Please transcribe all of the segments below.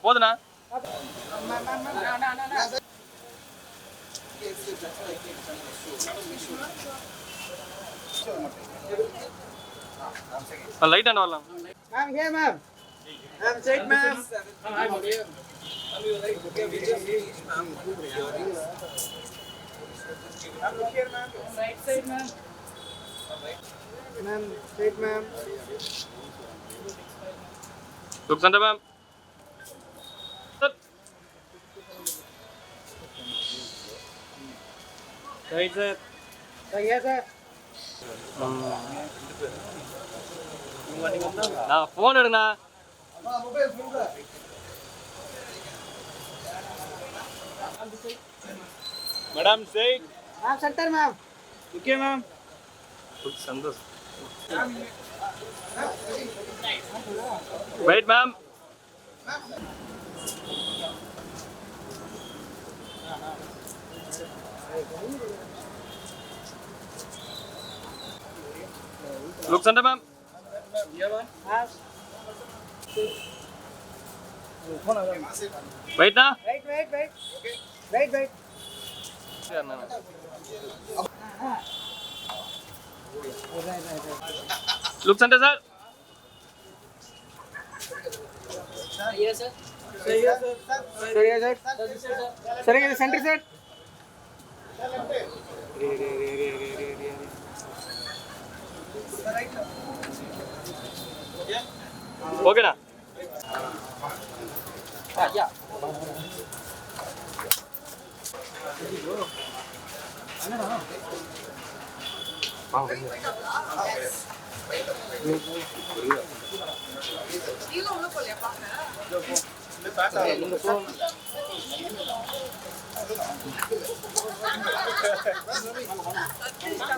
போதுண்ணா. Light hand வரலாம். Ma'am hey ma'am. Ma'am side ma'am. Side ma'am. Ma'am, side ma'am. Look center ma'am. Right sir. Sir, yes sir. நான் phone எடுங்கண்ணா. Mobile phone da. Madam side. Ma'am center ma'am. Okay ma'am. Santosh. Wait ma'am. Look center ma'am. Yeah ma'am. Wait na. Wait. Wait. Look center sir. Sir, yes sir. Sir, yes sir. Sir, yes sir. Sir, yes center sir. Okay na. Yeah.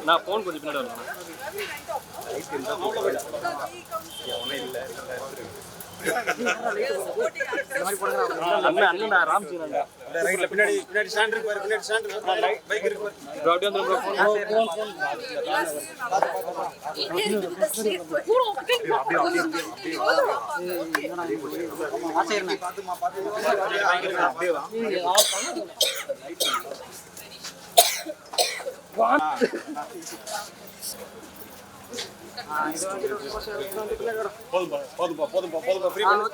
நான் phone கொஞ்சம் பின்னாடி வரலாம். அண்ணா ராம்ஜி ரைட்ல பின்னாடி stand இருக்கு பாரு, பின்னாடி stand இருக்கு, பைக் இருக்கு பாரு. அப்படியே வந்து bro phone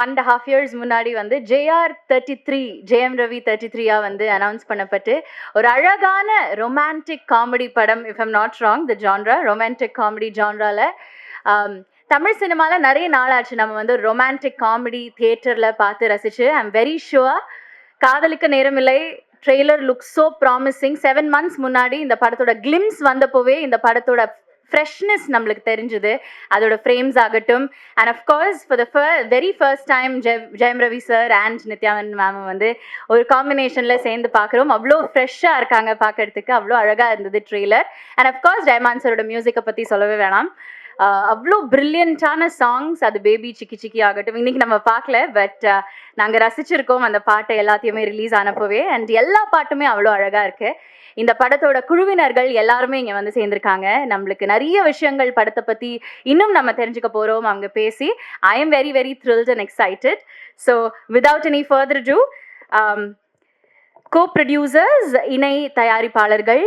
and half years முன்னாடி வந்து JR33 ஜெயம் ரவி 33 வந்து அனௌன்ஸ் பண்ணப்பட்டு ஒரு அழகான ரொமான்டிக் காமெடி படம், if I'm not wrong the genre romantic comedy ஜான்ரால தமிழ் சினிமாவில் நிறைய நாளாச்சு நம்ம வந்து ரொமான்டிக் காமெடி தியேட்டரில் பார்த்து ரசிச்சு. ஐ எம் வெரி ஷுவர் காதலிக்க நேரமில்லை trailer look so promising. 7 months முன்னாடி இந்த படத்தோட கிளிம்ஸ் வந்தப்போவே இந்த படத்தோட ஃப்ரெஷ்னஸ் நம்மளுக்கு தெரிஞ்சுது, அதோட ஃப்ரேம்ஸ் ஆகட்டும். And of course for the very first time Jayam Ravi sir and Nityanand ma'am வந்து ஒரு காம்பினேஷனில் சேர்ந்து பார்க்குறோம். அவ்வளோ ஃப்ரெஷ்ஷாக இருக்காங்க பார்க்கறதுக்கு, அவ்வளோ அழகாக இருந்தது ட்ரெய்லர். அண்ட் அஃப்கோர்ஸ் ஜெயமான் சாரோட மியூசிக்கை பற்றி சொல்லவே வேணாம், அவ்வளோ ப்ரில்லியண்ட்டான சாங்ஸ். அது பேபி சிக்கி சிக்கி ஆகட்டும், இன்றைக்கி நம்ம பார்க்கல, பட் நாங்கள் ரசிச்சிருக்கோம் அந்த பாட்டை எல்லாத்தையுமே ரிலீஸ் ஆனப்போவே. அண்ட் எல்லா பாட்டுமே அவ்வளோ அழகாக இருக்குது. இந்த படத்தோட குழுவினர்கள் எல்லாருமே இங்கே வந்து சேர்ந்துருக்காங்க. நம்மளுக்கு நிறைய விஷயங்கள் படத்தை பற்றி இன்னும் நம்ம தெரிஞ்சுக்க போகிறோம் அவங்க பேசி. I am very very thrilled and excited. So without any further ado co-producers இணை தயாரிப்பாளர்கள்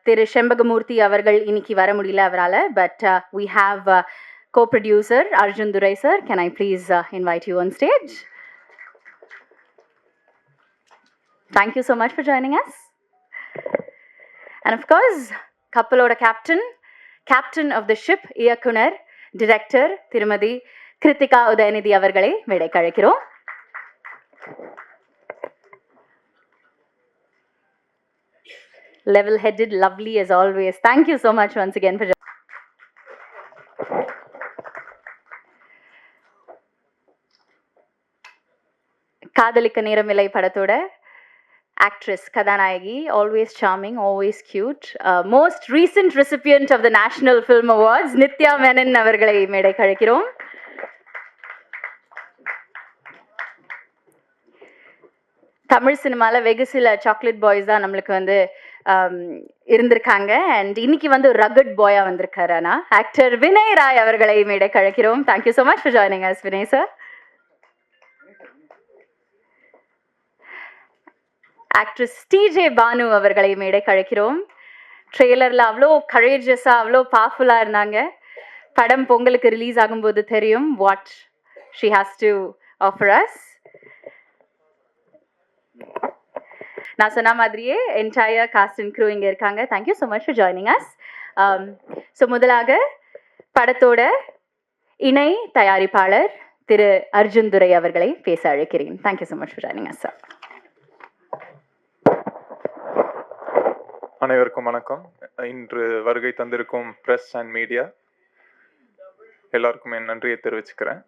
திரு செம்பகமூர்த்தி அவர்கள் இன்னைக்கு வர முடியல அவரால், but we have co-producer Arjun Durai sir. Can I please invite you on stage? Thank you so much for joining us. And of course கப்பலோட captain of the ship இயக்குனர் டிரெக்டர் திருமதி கிருத்திகா உதயநிதி அவர்களை மேடைக்கு அழைக்கிறோம். Level-headed, lovely as always. Thank you so much once again for joining. காதலிக்க நேரமில்லை படத்தோட actress கதாநாயகி, always charming, always cute, most recent recipient of the National Film Awards Nithya Menon அவர்களை மேடைக்கு அழைக்கிறோம். தமிழ் சினிமாவில் வெகு சில சாக்லேட் பாய்ஸ் தான் நம்மளுக்கு வந்து இருந்திருக்காங்க. அண்ட் இன்னைக்கு வந்து ரகட் பாயா வந்திருக்காரு ஆக்டர் வினய் ராய் அவர்களை மேடைக்கு அழைக்கிறோம். Thank you so much for joining us Vinay sir. Actress TJ Bhanu அவர்களை மேடை கழைக்கிறோம். ட்ரெய்லரில் அவ்வளோ கரேஜஸாக அவ்வளோ பவர்ஃபுல்லாக இருந்தாங்க. படம் பொங்கலுக்கு ரிலீஸ் ஆகும்போது தெரியும் what she has to offer us. நான் சொன்ன மாதிரியே என்டையர் காஸ்ட் அண்ட் க்ரூ இங்கே இருக்காங்க. Thank you so much for joining us. So முதலாக படத்தோட இணை தயாரிப்பாளர் திரு அர்ஜுன் துரை அவர்களை பேச அழைக்கிறேன். Thank you so much for joining as sir. அனைவருக்கும் வணக்கம். இன்று வருகை தந்திருக்கும் பிரஸ் அண்ட் மீடியா எல்லாருக்கும் என் நன்றியை தெரிவிச்சுக்கிறேன்.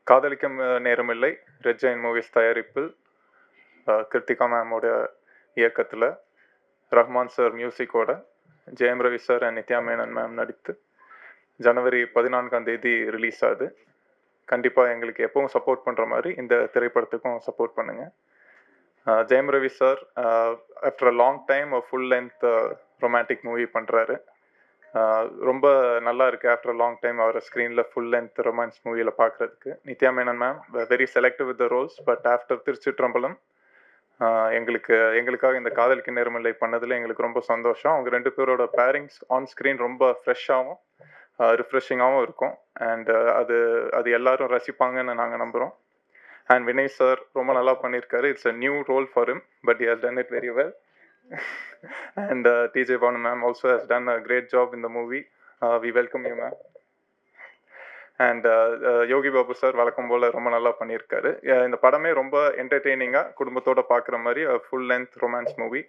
காதலிக்க நேரமில்லை ரெட் ஜெயின் மூவிஸ் தயாரிப்பில் கிருத்திகா மேமோட இயக்கத்தில் ரஹ்மான் சார் மியூசிக்கோட Jayam Ravi sir and Nithya Menon ma'am நடித்து ஜனவரி 14 ரிலீஸ் ஆகுது. கண்டிப்பாக எங்களுக்கு எப்பவும் சப்போர்ட் பண்ணுற மாதிரி இந்த திரைப்படத்துக்கும் சப்போர்ட் பண்ணுங்கள். Jayam Ravi sir after a long time full length romantic movie பண்ணுறாரு. ரொம்ப நல்லா இருக்குது ஆஃப்டர் அ லாங் டைம் அவரை ஸ்க்ரீனில் ஃபுல் லென்த் ரொமான்ஸ் மூவியில் பார்க்குறதுக்கு. Nithya Menon ma'am very selective with the roles. But after Thiruchitrambalam எங்களுக்காக இந்த காதலிக்க நேரமில்லை பண்ணதில் எங்களுக்கு ரொம்ப சந்தோஷம். அவங்க 2 பேரோட பேரிங்ஸ் ஆன் ஸ்க்ரீன் ரொம்ப ஃப்ரெஷ்ஷாகவும் ரிஃப்ரெஷிங்காகவும் இருக்கும். அண்ட் அது எல்லாரும் ரசிப்பாங்கன்னு நாங்கள் நம்புகிறோம். அண்ட் வினய் சார் ரொம்ப நல்லா பண்ணியிருக்காரு. It's a new role for him but he has done it very well. And DJ Bhanu ma'am also has done a great job in the movie. We welcome you ma'am. And Yogi Babu sir வழக்கம் போல் ரொம்ப நல்லா பண்ணியிருக்காரு. இந்த படமே ரொம்ப என்டர்டெய்னிங்காக குடும்பத்தோடு பார்க்குற மாதிரி ஃபுல் லென்த் ரொமான்ஸ் மூவி.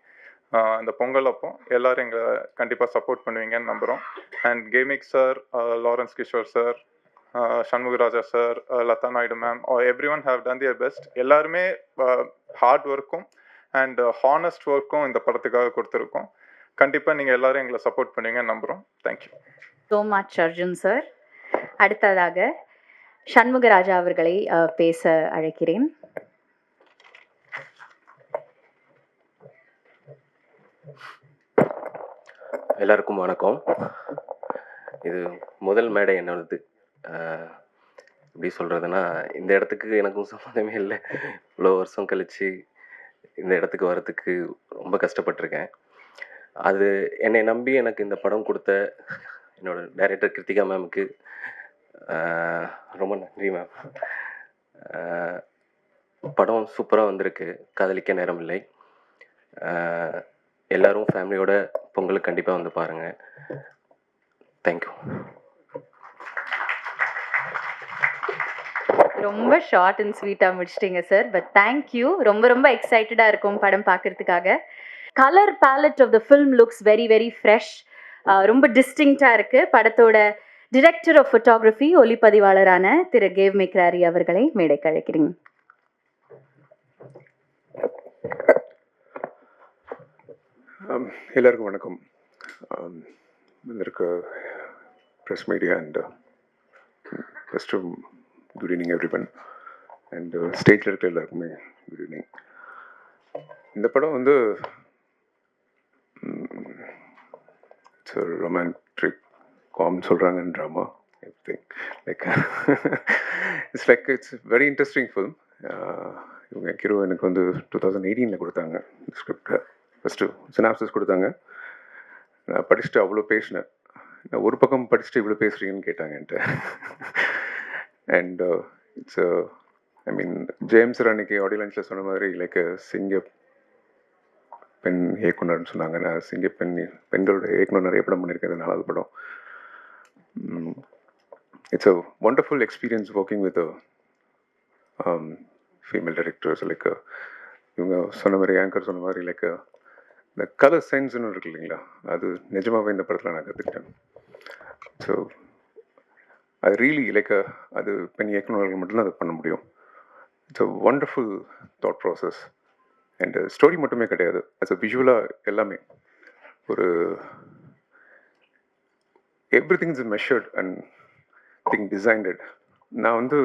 இந்த பொங்கல் அப்போ எல்லோரும் எங்களை கண்டிப்பாக சப்போர்ட் பண்ணுவீங்கன்னு நம்புகிறோம். And Gavemic sir, Lawrence Kishore sir, Shanmugaraja sir, Latha Naidu ma'am, everyone have done their best. எல்லாருமே ஹார்ட் ஒர்க்கும் அண்ட் ஹானஸ்ட் ஒர்க்கும் இந்த படத்துக்காக கொடுத்துருக்கோம். கண்டிப்பாக நீங்கள் எல்லோரும் எங்களை சப்போர்ட் பண்ணுவீங்கன்னு நம்புகிறோம். Thank you so much Arjun sir. அடுத்ததாக சண்முகராஜா அவர்களை பேச அழைக்கிறேன். எல்லாருக்கும் வணக்கம். இது முதல் மேடை என்னது, எப்படி சொல்கிறதுனா, இந்த இடத்துக்கு எனக்கும் சம்மந்தமே இல்லை. இவ்வளோ வருஷம் கழித்து இந்த இடத்துக்கு வர்றதுக்கு ரொம்ப கஷ்டப்பட்டிருக்கேன். அது என்னை நம்பி எனக்கு இந்த படம் கொடுத்த என்னோடய டைரக்டர் கிருத்திகா மேமுக்கு ரொம்ப நன்றி மேம். படம் சூப்பராக வந்திருக்கு. காதலிக்க நேரமில்லை. எல்லோரும் ஃபேமிலியோட பொங்கலுக்கு கண்டிப்பாக வந்து பாருங்கள். தேங்க்யூ. ரொம்ப ஷார்ட் அண்ட் ஸ்வீட்டாக முடிச்சிட்டிங்க சார். But thank you. ரொம்ப ரொம்ப எக்ஸைட்டடாக இருக்கும் படம் பார்க்குறதுக்காக. Colour palette of the film looks very very fresh. ரொம்ப டிஸ்டிங்க்டாக இருக்குது. படத்தோட டிரெக்டர் ஆஃப் ஃபோட்டோகிராஃபி ஒளிப்பதிவாளரான திரு கேவ் மெக்ராரி அவர்களை மேடைக்கு அழைக்கிறேன். எல்லாருக்கும் வணக்கம். வந்திருக்க press media and first good evening everyone. And ஸ்டேஜில் இருக்க எல்லாருக்குமே குட் ஈவினிங். இந்த படம் வந்து இட்ஸ் ரொமான்டிக் காம் சொல்கிறாங்க drama everything like it's very interesting film. இவங்க ஹீரோ எனக்கு வந்து 2018 கொடுத்தாங்க ஸ்கிரிப்டை. ஃபஸ்ட்டு சினாப்சிஸ் கொடுத்தாங்க. நான் படிச்சுட்டு அவ்வளோ பேசினேன். நான் ஒரு பக்கம் படிச்சுட்டு இவ்வளோ பேசுகிறீங்கன்னு கேட்டாங்க என்கிட்ட. And it's I mean James அன்னைக்கு ஆடியோ லான்ச்சில் சொன்ன மாதிரி லைக் சிங்க பெண் இயக்குனர்னு சொன்னாங்க. நான் சிங்க பெண்களோட இயக்குனர் நிறைய படம் பண்ணியிருக்கேன். இது 4வது படம். It's a wonderful experience working with female directors. Like இவங்க சொன்ன மாதிரி ஆங்கர் சொன்ன மாதிரி லைக் இந்த கலர் சென்ஸ்ன்னு இருக்கு இல்லைங்களா, அது நிஜமாகவே இந்த படத்தில் நான் கற்றுக்கிட்டேன். ஸோ அது ரியலி லைக் அது பெண் இயக்குநர்கள் மட்டும்தான் அதை பண்ண முடியும். It's a wonderful thought process. And story மட்டுமே கிடையாது, அஸ் அ விஷுவலாக எல்லாமே ஒரு everything is measured and thing designed. நான் வந்து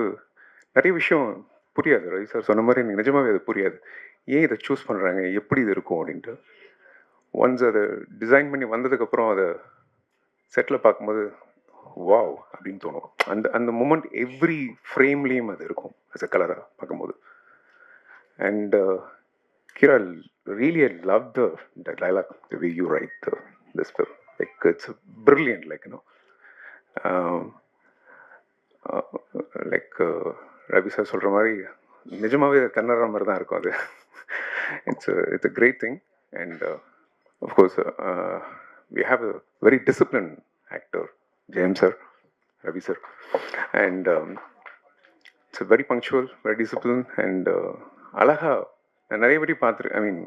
நிறைய விஷயம் புரியாது. ரவி சார் சொன்ன மாதிரி எனக்கு நிஜமாகவே அது புரியாது. ஏன் இதை சூஸ் பண்ணுறாங்க, எப்படி இது இருக்கும் அப்படின்ட்டு. ஒன்ஸ் அதை டிசைன் பண்ணி வந்ததுக்கப்புறம் அதை செட்டில் பார்க்கும்போது வாவ் அப்படின்னு தோணும். அந்த மூமெண்ட் எவ்ரி ஃப்ரேம்லேயும் அது இருக்கும் அஸ் அ கலராக பார்க்கும்போது. And Kira, really, I love the dialogue, the way you write this film. Like, it's brilliant, like, you know. Um, like Ravi sir சொல்கிற மாதிரி நிஜமாகவே கன்னட மாதிரி தான் இருக்கும் அது. It's a great thing. And of course we have a very discipline actor, Jayam sir, Ravi sir. And it's very punctual, very discipline. And அழகாக நிறைய பேர் பார்த்துரு, ஐ மீன்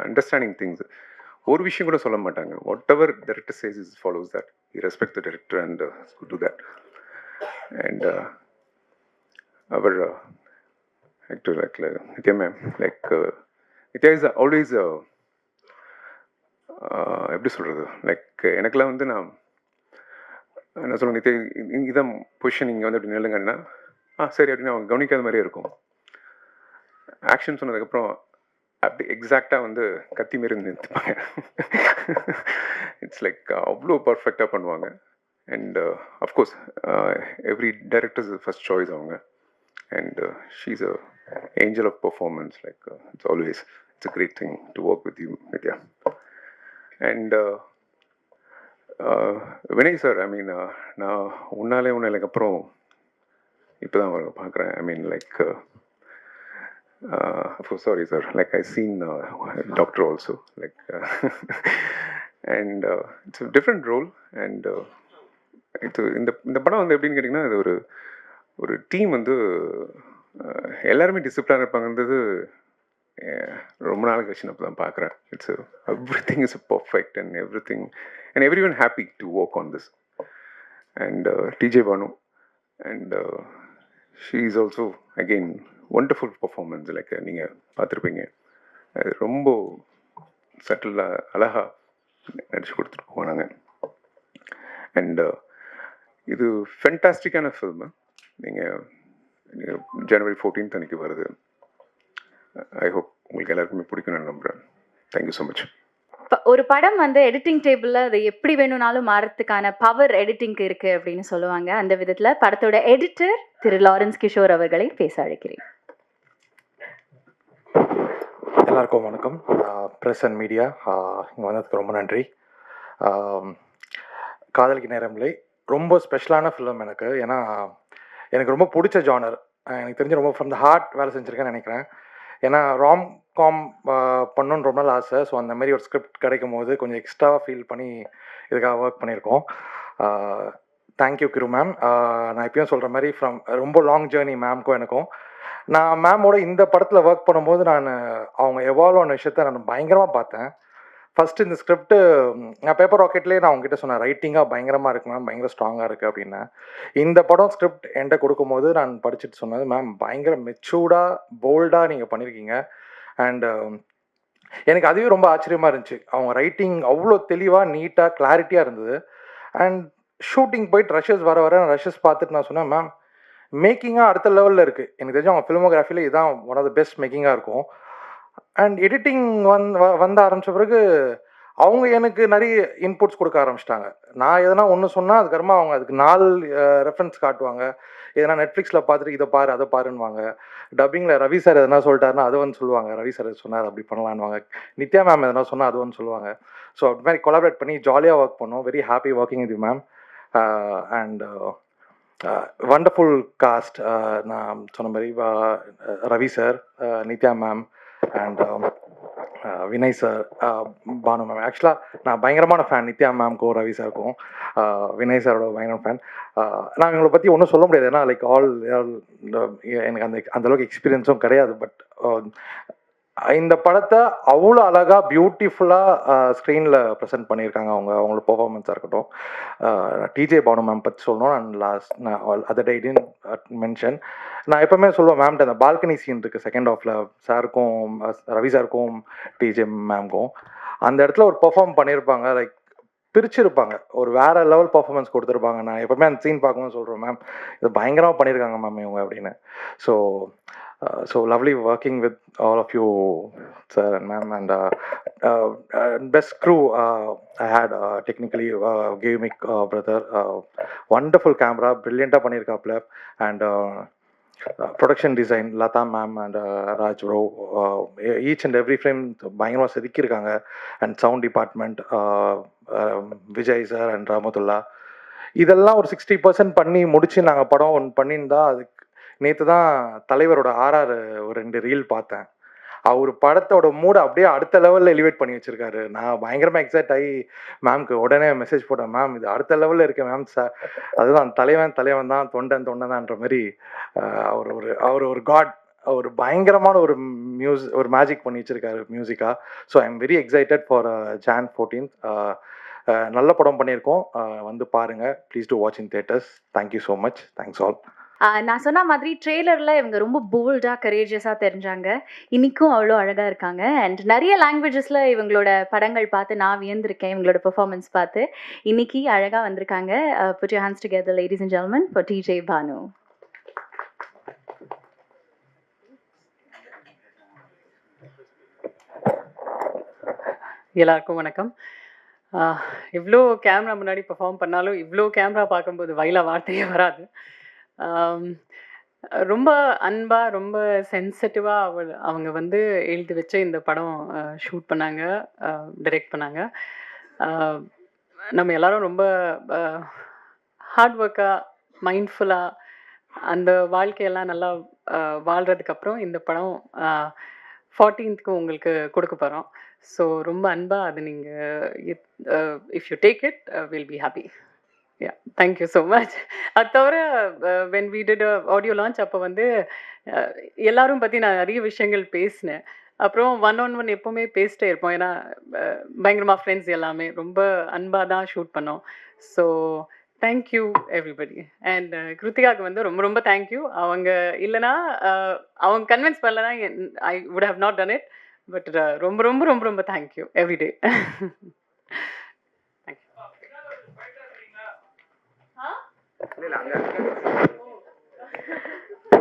அண்டர்ஸ்டாண்டிங் திங்ஸ். ஒரு விஷயம் கூட சொல்ல மாட்டாங்க. What ever director says is follows that. He respect the director and to that. And our actor, like Nithya ma'am, like Nithya is always எப்படி சொல்கிறது, லைக் எனக்கெல்லாம் வந்து நான் என்ன சொல்லுவேன், நித்யா இதான் பொசிஷன் இங்கே வந்து அப்படி நில்லுங்கன்னா சரி அப்படின்னு அவங்க கவனிக்காத மாதிரியே இருக்கும். ஆக்ஷன் சொன்னதுக்கப்புறம் அப்படி எக்ஸாக்டாக வந்து கத்தி மாரி நிறுத்துப்பாங்க. இட்ஸ் லைக் அவ்வளோ பர்ஃபெக்டாக பண்ணுவாங்க. And of course, every director's first choice avanga, and she's a angel of performance. Like it's a great thing to work with you, Nithya. And Vinay sir, I mean, நான் உன்னாலே அப்புறம் இப்போ தான் பார்க்குறேன். I mean, like of course, sorry sir, like I seen Doctor also, like and it's a different role. And இது இந்த படம் வந்து எப்படின்னு கேட்டிங்கன்னா, இது ஒரு டீம் வந்து எல்லாருமே டிசிப்ளினாக இருப்பாங்கன்றது ரொம்ப நாள் கழிச்சு நான் இப்போ தான் பார்க்குறேன். It's everything is perfect and everything and everyone happy to work on this. And DJ Bhanu, and she is also again wonderful performance. Like நீங்கள் பார்த்துருப்பீங்க, ரொம்ப சட்டிலாக அழகாக நடிச்சு கொடுத்துட்டு போனாங்க. அண்ட் இது ஃபென்டாஸ்டிக்கான ஃபில்மு. நீங்கள் ஜனவரி 14th அன்றைக்கி வருது. ஐ ஹோப் உங்களுக்கு எல்லாருக்குமே பிடிக்கும் நான் நம்புகிறேன். Thank you so much. ஒரு படம் வந்து எடிட்டிங் டேபிளில் அது எப்படி வேணும்னாலும் மாறத்துக்கான பவர் எடிட்டிங்க்கு இருக்குது அப்படின்னு சொல்லுவாங்க. அந்த விதத்தில் படத்தோட எடிட்டர் திரு லாரன்ஸ் கிஷோர் அவர்களை பேச அழைக்கிறேன். எல்லாருக்கும் வணக்கம். ப்ரெஸ் அண்ட் மீடியா இங்கே வந்ததுக்கு ரொம்ப நன்றி. காதலிக்கு நேரமில்லை ரொம்ப ஸ்பெஷலான ஃபிலிம் எனக்கு. ஏன்னா எனக்கு ரொம்ப பிடிச்ச ஜானர். எனக்கு தெரிஞ்சு ரொம்ப ஃப்ரம் த ஹார்ட் வேலை செஞ்சுருக்கேன்னு நினைக்கிறேன். ஏன்னா ராம் காம் பண்ணணுன்னு ரொம்ப நாள் ஆசை. ஸோ அந்த மாதிரி ஒரு ஸ்கிரிப்ட் கிடைக்கும் போது கொஞ்சம் எக்ஸ்ட்ராவாக ஃபீல் பண்ணி இதுக்காக ஒர்க் பண்ணியிருக்கோம். தேங்க்யூ கிரு மேம். நான் இப்பயும் சொல்கிற மாதிரி ஃப்ரம் ரொம்ப லாங் ஜேர்னி மேம்க்கும் எனக்கும். நான் மேமோட இந்த படத்தில் ஒர்க் பண்ணும்போது நான் அவங்க எவால்வ் ஆன விஷயத்த நான் பயங்கரமாக பார்த்தேன். ஃபஸ்ட்டு இந்த ஸ்கிரிப்ட்டு நான் பேப்பர் ராக்கெட்லேயே நான் உங்ககிட்ட சொன்னேன், ரைட்டிங்காக பயங்கரமாக இருக்கு மேம், பயங்கர ஸ்ட்ராங்காக இருக்குது அப்படின்னு. இந்த படம் ஸ்கிரிப்ட் என்கிட்ட கொடுக்கும்போது நான் படிச்சுட்டு சொன்னது, மேம் பயங்கர மெச்சூர்டாக போல்டாக நீங்கள் பண்ணியிருக்கீங்க. அண்டு எனக்கு அதுவே ரொம்ப ஆச்சரியமாக இருந்துச்சு. அவங்க ரைட்டிங் அவ்வளோ தெளிவாக நீட்டாக கிளாரிட்டியாக இருந்தது. அண்ட் ஷூட்டிங் போயிட்டு ரஷஸ் வர ரஷஸ் பார்த்துட்டு நான் சொன்னேன், மேம் மேக்கிங்காக அடுத்த லெவலில் இருக்குது. எனக்கு தெரிஞ்சு அவங்க ஃபிலிமோகிராஃபியில் இதுதான் ஒன் ஆஃப் த பெஸ்ட் மேக்கிங்காக இருக்கும். அண்ட் எடிட்டிங் வந்த ஆரம்பித்த பிறகு அவங்க எனக்கு நிறைய இன்புட்ஸ் கொடுக்க ஆரம்பிச்சிட்டாங்க. நான் எதனா ஒன்று சொன்னால் அதுக்கப்புறமா அவங்க அதுக்கு 4 ரெஃபரன்ஸ் காட்டுவாங்க. எதனா நெட்ஃப்ளிக்ஸில் பார்த்துட்டு இதை பாரு அதை பாருன்னுவாங்க. டப்பிங்கில் ரவி சார் எதனா சொல்லிட்டாருன்னா அதை வந்து சொல்லுவாங்க, ரவி சார் சொன்னார் அப்படி பண்ணலான்வாங்க. நித்யா மேம் எதனா சொன்னால் அது வந்து சொல்லுவாங்க. ஸோ அப்படி மாதிரி கொலாபரேட் பண்ணி ஜாலியாக ஒர்க் பண்ணோம். Very happy working with you ma'am. And wonderful cast. நான் சொன்ன மாதிரி Ravi sir, Nithya ma'am and Vinay sir, Bhanu ma'am. ஆக்சுவலாக நான் பயங்கரமான ஃபேன் நித்யா மேம்க்கும் ரவி சாருக்கும். வினய் சாரோட பயங்கர ஃபேன். நான் இவங்களை பற்றி ஒன்றும் சொல்ல முடியாது, ஏன்னா லைக் ஆல் எனக்கு அந்தளவுக்கு எக்ஸ்பீரியன்ஸும் கிடையாது. பட் இந்த படத்தை அவ்வளோ அழகாக பியூட்டிஃபுல்லாக ஸ்க்ரீனில் ப்ரெசென்ட் பண்ணியிருக்காங்க. அவங்களோட பெர்ஃபார்மன்ஸாக இருக்கட்டும். டிஜே பானு மேம் பற்றி சொல்லணும். அண்ட் நான் அதர் டே டின் மென்ஷன். நான் எப்போவுமே சொல்லுவேன் மேம்கிட்ட, அந்த பால்கனி சீன் இருக்குது செகண்ட் ஹாஃபில் சாருக்கும் ரவி சாருக்கும் டிஜே மேம்க்கும். அந்த இடத்துல ஒரு பெர்ஃபார்ம் பண்ணியிருப்பாங்க, லைக் பிரிச்சிருப்பாங்க, ஒரு வேறு லெவல் பர்ஃபார்மன்ஸ் கொடுத்துருப்பாங்க. நான் எப்போவுமே அந்த சீன் பார்க்கும்போது சொல்கிறேன், மேம் இது பயங்கரமாக பண்ணியிருக்காங்க மேம் இவங்க அப்படின்னு. So lovely working with all of you, sir and ma'am, and best crew I had. Technically gave me brother, wonderful camera, brilliant பண்ணிருக்காப்ல. And production design Latha ma'am and Raj bro, each and every frame பயங்கரமாக செதுக்கியிருக்காங்க. And sound department, Vijay sir and Rahmathulla, இதெல்லாம் ஒரு 60% பண்ணி முடிச்சு நாங்கள் படம் ஒன்று பண்ணியிருந்தா, அதுக்கு நேற்று தான் தலைவரோட ஆர்ஆர் ஒரு 2 ரீல் பார்த்தேன். அவர் படத்தோட மூட அப்படியே அடுத்த லெவலில் எலிவேட் பண்ணி வச்சிருக்காரு. நான் பயங்கரமாக எக்ஸைட் ஆகி மேம்க்கு உடனே மெசேஜ் போட்டேன், மேம் இது அடுத்த லெவலில் இருக்கேன் மேம் சார். அதுதான் தலைவன் தான், தொண்டன் தான்ன்ற மாதிரி அவர் ஒரு காட், ஒரு பயங்கரமான ஒரு மேஜிக் பண்ணி வச்சிருக்காரு மியூசிக்கா. So I am very excited for Jan 14th. நல்ல படம் பண்ணியிருக்கோம், வந்து பாருங்க. Please do watch in theatres. Thank you so much. Thanks all. நான் சொன்ன மாதிரி ட்ரெய்லரில் இவங்க ரொம்ப போல்டாக கரேஜியஸாக தெரிஞ்சாங்க. இன்றைக்கும் அவ்வளோ அழகாக இருக்காங்க. அண்ட் நிறைய லாங்குவேஜஸில் இவங்களோட படங்கள் பார்த்து நான் வியந்திருக்கேன், இவங்களோட பெர்ஃபார்மன்ஸ் பார்த்து. இன்னைக்கு அழகாக வந்திருக்காங்க. Put your hands together, ladies and gentlemen, for TJ Banu. எல்லாருக்கும் வணக்கம். இவ்வளோ கேமரா முன்னாடி பெர்ஃபார்ம் பண்ணாலும் இவ்வளோ கேமரா பார்க்கும்போது வாயில வார்த்தையே வராது. ரொம்ப அன்பாக, ரொம்ப சென்சிட்டிவாக அவங்க வந்து எழுதி வச்சு இந்த படம் ஷூட் பண்ணாங்க, டைரக்ட் பண்ணாங்க. நம்ம எல்லாரும் ரொம்ப ஹார்ட் ஒர்க்காக, மைண்ட்ஃபுல்லாக அந்த வாழ்க்கையெல்லாம் நல்லா வாழ்கிறதுக்கப்புறம் இந்த படம் 14th உங்களுக்கு கொடுக்க போகிறோம். ஸோ ரொம்ப அன்பாக அது நீங்கள் if you take it will be happy. Yeah, thank you so much. அது தவிர when we did a audio launch அப்போ வந்து எல்லாரும் பற்றி நான் நிறைய விஷயங்கள் பேசினேன். அப்புறம் 1-on-1 எப்போவுமே பேசிட்டே இருப்போம். ஏன்னா பயங்கரமாக ஃப்ரெண்ட்ஸ் எல்லாமே ரொம்ப அன்பாக தான் ஷூட் பண்ணோம். So thank you everybody. அண்ட் கிருத்திகாவுக்கு வந்து ரொம்ப ரொம்ப தேங்க்யூ. அவங்க இல்லைனா அவங்க கன்வின்ஸ் பண்ணலனா I would have not done it. But ரொம்ப ரொம்ப ரொம்ப ரொம்ப thank you everyday.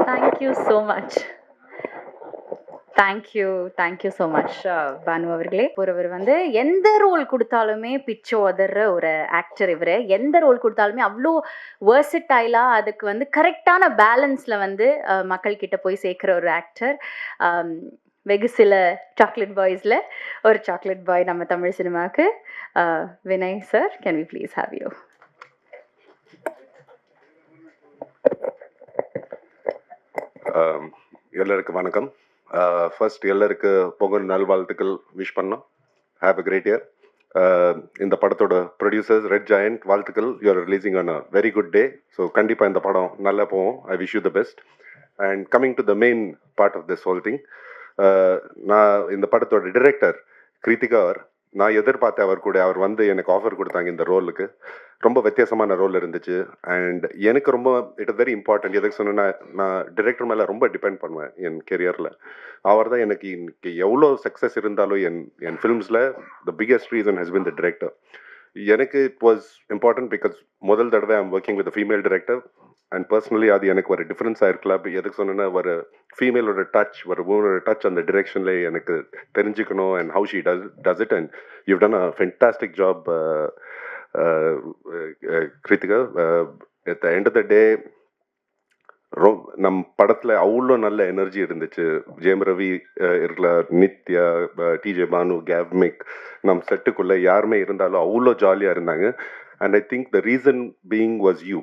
Thank you so much. Thank you so much Bhanu அவர்களே. ஒருவர் வந்து எந்த ரோல் கொடுத்தாலுமே பிச்சு உதற ஒரு ஆக்டர் இவர். எந்த ரோல் கொடுத்தாலுமே அவ்வளோ வேர்சிட்டைலாக அதுக்கு வந்து கரெக்டான பேலன்ஸில் வந்து மக்கள்கிட்ட போய் சேர்க்குற ஒரு ஆக்டர். வெகு சில சாக்லேட் பாய்ஸில் ஒரு சாக்லேட் பாய் நம்ம தமிழ் சினிமாவுக்கு. Vinay sir, can we please have you? எல்லாருக்கும் வணக்கம். ஃபர்ஸ்ட் எல்லாருக்கு பொங்கல் நல்வாழ்த்துக்கள் விஷ் பண்ணோம். Have a great year. இந்த படத்தோட ப்ரொடியூசர்ஸ் ரெட் ஜாயண்ட் வாழ்த்துக்கள். You're releasing on a very good day. So கண்டிப்பாக இந்த படம் நல்லா போகும். I wish you the best. And coming to the main part of this whole thing, நான் இந்த படத்தோட டிரெக்டர் கிருத்திகா நான் எதிர்பார்த்தேன். அவர் வந்து எனக்கு ஆஃபர் கொடுத்தாங்க இந்த ரோலுக்கு. ரொம்ப வித்தியாசமான ரோல் இருந்துச்சு. அண்ட் எனக்கு ரொம்ப இட் இஸ் வெரி இம்பார்ட்டன்ட். எதுக்கு சொன்னேன்னா, நான் டிரெக்டர் மேலே ரொம்ப டிபெண்ட் பண்ணுவேன் என் கெரியரில். அவர் தான் எனக்கு இன்னைக்கு எவ்வளோ சக்ஸஸ் இருந்தாலும் என் ஃபிலிம்ஸில் the biggest reason has been the director. எனக்கு இட் வாஸ் இம்பார்ட்டன்ட் பிகாஸ் முதல் தடவை I'm working with female director. And personally அது எனக்கு ஒரு டிஃப்ரென்ஸாக இருக்கலாம். எதுக்கு சொன்னேன்னா, ஒரு ஃபீமேலோட டச், ஒரு உமனோட டச் அந்த டிரெக்ஷனில் எனக்கு தெரிஞ்சுக்கணும். And how she does it. And you done a fantastic job Kiruthiga. At the end of the day நம் படத்தில் அவ்வளோ நல்ல எனர்ஜி இருந்துச்சு. ஜெயம் ரவி இருக்கலாம், நித்யா, டிஜே பானு, கேவ்மிக், நம் செட்டுக்குள்ளே யாருமே இருந்தாலும் அவ்வளோ ஜாலியாக இருந்தாங்க. And I think the reason being was you.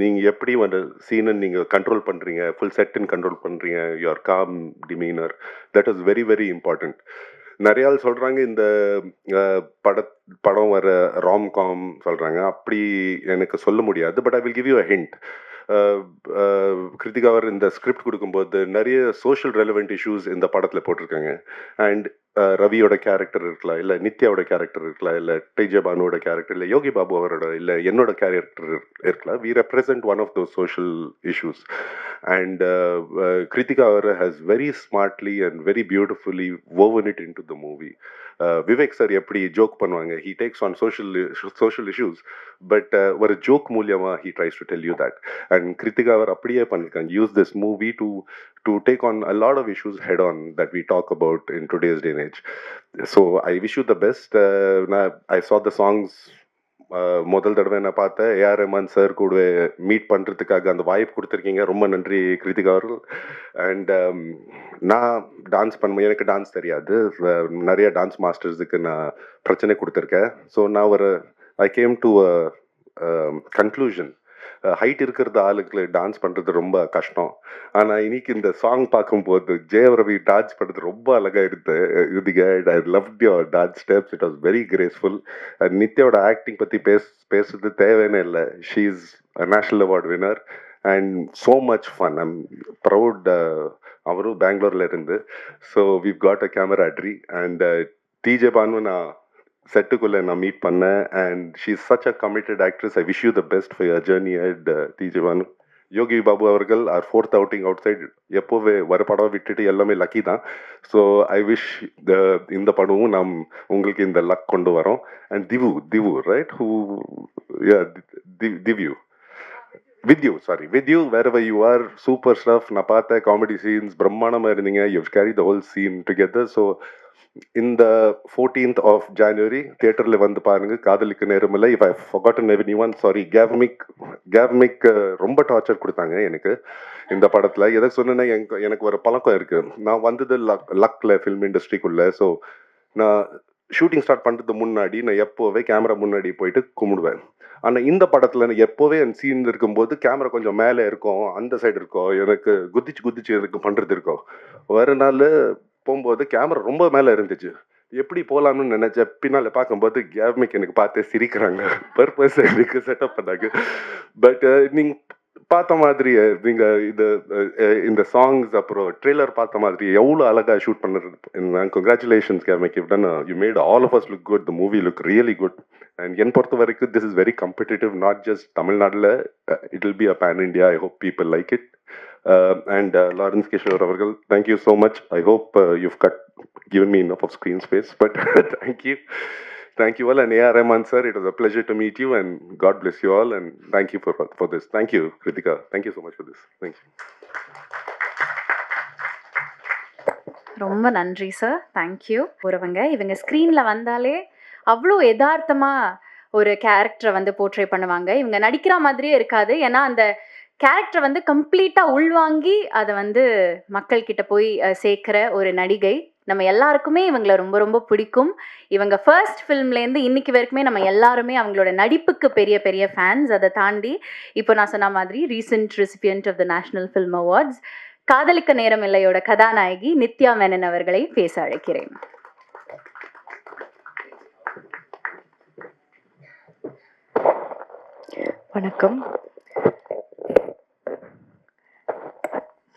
நீங்கள் எப்படி ஒரு சீனை நீங்கள் கண்ட்ரோல் பண்ணுறீங்க, ஃபுல் செட்டின் கண்ட்ரோல் பண்ணுறீங்க, your calm demeanour, that is very very important. நிறைய ஆள் சொல்கிறாங்க இந்த படம் வர ராம்காம் சொல்கிறாங்க. அப்படி எனக்கு சொல்ல முடியாது. But I will give you a hint. Kiruthiga அவர் இந்த ஸ்கிரிப்ட் கொடுக்கும்போது நிறைய சோஷியல் ரெலவெண்ட் இஷ்யூஸ் இந்த படத்தில் போட்டிருக்காங்க. அண்ட் ரவியோட கேரக்டர் இருக்கலாம், இல்லை நித்யாவோட கேரக்டர் இருக்கலாம், இல்லை டிஜே பானுவோட கேரக்டர், இல்லை யோகி பாபு அவரோட, இல்லை என்னோட கேரக்டர் இருக்கலாம். We represent one of those social issues. And Kiruthiga அவர் has very smartly and very beautifully woven it into the movie. Vivek sir எப்படி ஜோக் பண்ணுவாங்க, he takes on social issues, but ஒரு ஜோக் மூலியமாக he tries to tell you that. And Kiruthiga அவர் அப்படியே பண்ணிருக்காங்க. Use this movie to take on a lot of issues head on that we talk about in today's day and age. So I wish you the best. I saw the songs முதல் தடவை நான் பார்த்தேன். AR Rahman sir கூட meet பண்ணுறதுக்காக அந்த வாய்ப்பு கொடுத்துருக்கீங்க. ரொம்ப நன்றி கிருத்திகா அவர்கள். அண்ட் நான் டான்ஸ் எனக்கு டான்ஸ் தெரியாது. நிறைய டான்ஸ் மாஸ்டர்ஸுக்கு நான் பிரச்சனை கொடுத்துருக்கேன். ஸோ நான் I came to conclusion, height இருக்கிறது ஆளுக்கு டான்ஸ் பண்ணுறது ரொம்ப கஷ்டம். ஆனால் இன்னைக்கு இந்த சாங் பார்க்கும்போது ஜெயம் ரவி டான்ஸ் பண்ணுறது ரொம்ப அழகாக இருந்தது. I loved your dance steps. It was very graceful. நித்யாவோட ஆக்டிங் பற்றி பேசுறது தேவைன்னு இல்லை. She is national award winner and so much fun. I'm proud. அவரும் பெங்களூரில் இருந்து. So we've got a camaraderie. And DJ Bhanu நான் செட்டுக்குள்ளே நான் மீட் பண்ணேன். And she is such a committed actress. I wish you the best for your journey at TJ Bhanu. Yogi Babu அவர்கள் are 4th outing out side. எப்போவே வர படம் விட்டுட்டு எல்லாமே லக்கி தான். ஸோ ஐ விஷ் இந்த படமும் நாம் உங்களுக்கு இந்த லக் கொண்டு வரோம். அண்ட் திவு ரைட் ஹூ திவ்யூ with you wherever you are, super stuff. நான் பார்த்த காமெடி சீன்ஸ் பிரம்மாண்டமாக இருந்தீங்க. You carry the whole scene together. So இந்த 14th of January தியேட்டரில் வந்து பாருங்க. காதலிக்க நேரமில்லை. If I forgotten anyone, sorry. Gavemic ரொம்ப டார்ச்சர் கொடுத்தாங்க எனக்கு இந்த படத்தில். எதை சொன்னேன்னா எனக்கு ஒரு பழக்கம் இருக்குது. நான் வந்தது லக்கில் ஃபில்ம் இண்டஸ்ட்ரிக்குள்ளே. ஸோ நான் ஷூட்டிங் ஸ்டார்ட் பண்ணுறது முன்னாடி நான் எப்போவே கேமரா முன்னாடி போயிட்டு கும்பிடுவேன். ஆனால் இந்த படத்தில் நான் எப்போவே என் சீன் இருக்கும்போது கேமரா கொஞ்சம் மேலே இருக்கும், அந்த சைடு இருக்கும். எனக்கு குதிச்சு எனக்கு பண்ணுறது இருக்கும். வேறு நாள் போகும்போது கேமரா ரொம்ப மேலே இருந்துச்சு. எப்படி போகலாம்னு நினச்சேன். பின்னால் பார்க்கும்போது கேவ்மிக் எனக்கு பார்த்தே சிரிக்கிறாங்க. பர்பஸ் எனக்கு செட்டப் பண்ணாங்க. பட் நீங்கள் பார்த்த மாதிரி நீங்கள் இந்த சாங்ஸ் அப்புறம் ட்ரெய்லர் பார்த்த மாதிரி எவ்வளோ அழகாக ஷூட் பண்ணுறது. Congratulations Gavemic. You made all of us look good. The movie look really good. And என் பொறுத்த வரைக்கும் this is very competitive. Not just தமிழ்நாட்டில், it will be a pan India. I hope people like it. And Lawrence Kishore Avagal, thank you so much. I hope you've given me enough of screen space, but thank you all. And A.R. Rahman sir, it was a pleasure to meet you, and God bless you all, and thank you for this. Thank you, Kritika. Thank you so much for this. Thank you. ரொம்ப நன்றி sir. Thank you. இவங்க ஸ்க்ரீனில் வந்தாலே அவ்வளோ யதார்த்தமாக ஒரு கேரக்டரை வந்து போர்ட்ரே பண்ணுவாங்க. இவங்க நடிக்கிற மாதிரியே இருக்காது. ஏன்னா அந்த கேரக்டர் வந்து கம்ப்ளீட்டாக உள்வாங்கி அதை வந்து மக்கள்கிட்ட போய் சேர்க்குற ஒரு நடிகை. நம்ம எல்லாருக்குமே இவங்களை ரொம்ப ரொம்ப பிடிக்கும். இவங்க ஃபர்ஸ்ட் ஃபில்ம்லேருந்து இன்னைக்கு வரைக்குமே நம்ம எல்லாருமே அவங்களோட நடிப்புக்கு பெரிய பெரிய ஃபேன்ஸ். அதை தாண்டி இப்போ நான் சொன்ன மாதிரி recent recipient of the national film awards காதலிக்க நேரம் இல்லையோட கதாநாயகி நித்யா மேனன் அவர்களை பேச அழைக்கிறேன். வணக்கம்.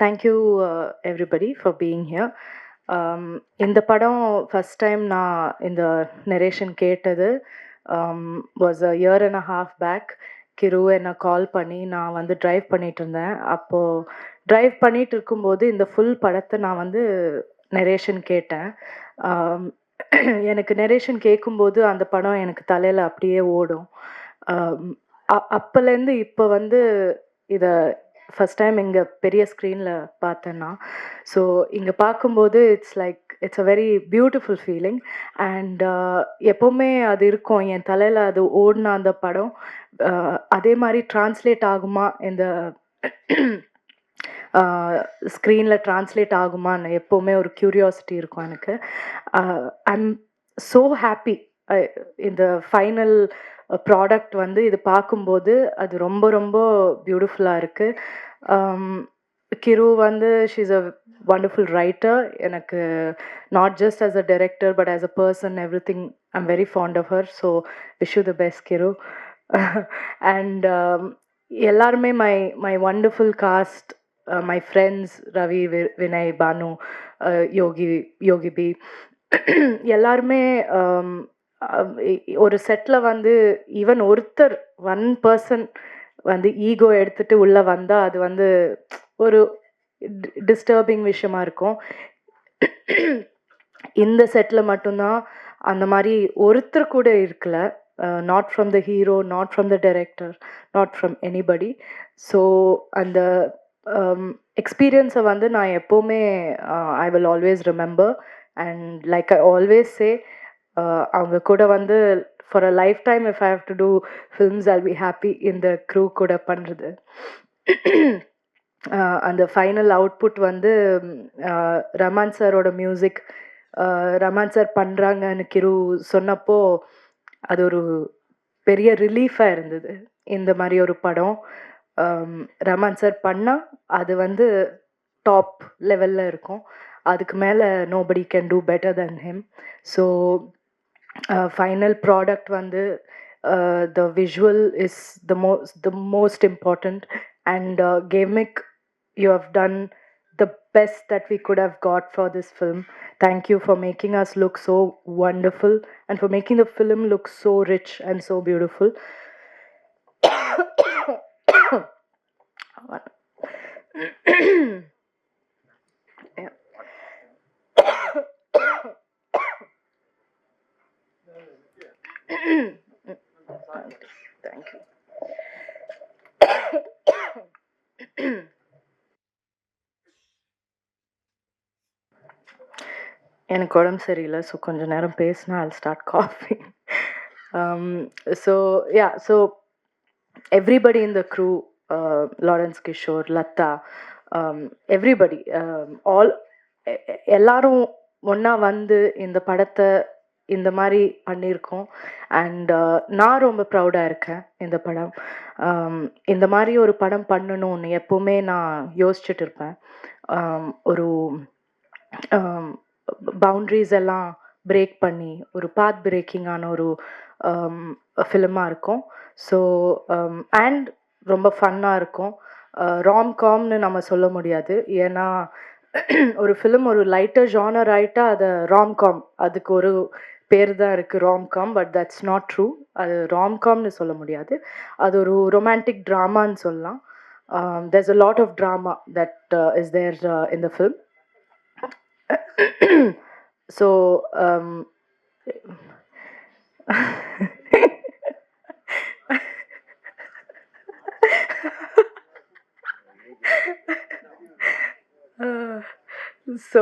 Thank you everybody for being here. இந்த படம் ஃபஸ்ட் டைம் நான் இந்த நரேஷன் கேட்டது was a year and a half back. கிரு என்னை கால் பண்ணி நான் வந்து ட்ரைவ் பண்ணிட்டு இருந்தேன். அப்போது ட்ரைவ் பண்ணிட்டு இருக்கும்போது இந்த ஃபுல் படத்தை நான் வந்து நரேஷன் கேட்டேன். எனக்கு நரேஷன் கேட்கும்போது அந்த படம் எனக்கு தலையில் அப்படியே ஓடும். அப்போலேருந்து இப்போ வந்து இதை ஃபஸ்ட் டைம் இங்கே பெரிய ஸ்க்ரீனில் பார்த்தேன்னா, ஸோ இங்கே பார்க்கும்போது it's a very beautiful feeling. And எப்போவுமே அது இருக்கும் என் தலையில். அது ஓடின அந்த படம் அதே மாதிரி ட்ரான்ஸ்லேட் ஆகுமா, இந்த ஸ்க்ரீனில் ட்ரான்ஸ்லேட் ஆகுமான்னு எப்போவுமே ஒரு க்யூரியாசிட்டி இருக்கும் எனக்கு. ஐ எம் ஸோ ஹாப்பி. இந்த ஃபைனல் ப்ராடக்ட் வந்து இது பார்க்கும்போது அது ரொம்ப ரொம்ப பியூட்டிஃபுல்லாக இருக்குது. கிரு வந்து she is a wonderful writer. எனக்கு not just as a director but as a person, everything, I'm very fond of her. So wish you the best, Kiru. And எல்லாருமே my wonderful cast, my friends Ravi, Vinay, Banu, Yogi B, எல்லாருமே ஒரு settle வந்து even ஒருத்தர் 1% வந்து ego எடுத்துகிட்டு உள்ளே வந்தால் அது வந்து ஒரு டிஸ்டர்பிங் விஷயமா இருக்கும். இந்த செட்டில் மட்டும்தான் அந்த மாதிரி ஒருத்தர் கூட இருக்கல. Not from the hero, not from the director, not from anybody. So அந்த எக்ஸ்பீரியன்ஸை வந்து நான் எப்போவுமே I will always remember. And like I always say, அவங்க கூட வந்து for a lifetime if I have to do films I'll be happy இந்த crew கூட பண்ணுறது. அந்த ஃபைனல் அவுட்புட் வந்து ரமான் சாரோட மியூசிக் ரமான் சார் பண்ணுறாங்கன்னு கிரு சொன்னப்போ அது ஒரு பெரிய ரிலீஃபாக இருந்தது. இந்த மாதிரி ஒரு படம் ரமான் சார் பண்ணால் அது வந்து டாப் லெவலில் இருக்கும். அதுக்கு மேலே nobody can do better then him. So final product வந்து the visual is the most important, and Gamik, you have done the best that we could have got for this film. Thank you for making us look so wonderful and for making the film look so rich and so beautiful. Yeah. Thank you. எனக்கு உடம்பு சரியில்லை, so கொஞ்சம் நேரம் பேசினா I'll start coughing. So yeah, so everybody in the crew, Lawrence Kishore, Latta, everybody, all எல்லாரும் ஒன்றா வந்து இந்த படத்தை இந்த மாதிரி பண்ணியிருக்கோம். அண்ட் நான் ரொம்ப ப்ரௌடாக இருக்கேன். இந்த படம் இந்த மாதிரி ஒரு படம் பண்ணணும்னு எப்போவுமே நான் யோசிச்சுட்டு இருப்பேன். ஒரு பவுண்ட்ரிஸ் எல்லாம் பிரேக் பண்ணி ஒரு பாத் பிரேக்கிங்கான ஒரு ஃபிலிமாக இருக்கும். ஸோ அண்ட் ரொம்ப ஃபன்னாக இருக்கும். ராம்காம்னு நம்ம சொல்ல முடியாது, ஏன்னா ஒரு ஃபிலிம் ஒரு லைட்டர் ஜானர் ஆகிட்டா அதை ராம்காம், அதுக்கு ஒரு பேர் தான் இருக்குது romcom, but that's not true. அது ராம்காம்னு சொல்ல முடியாது, அது ஒரு ரொமான்டிக் ட்ராமான்னு சொல்லலாம். there's a lot of drama that is there in the film. So so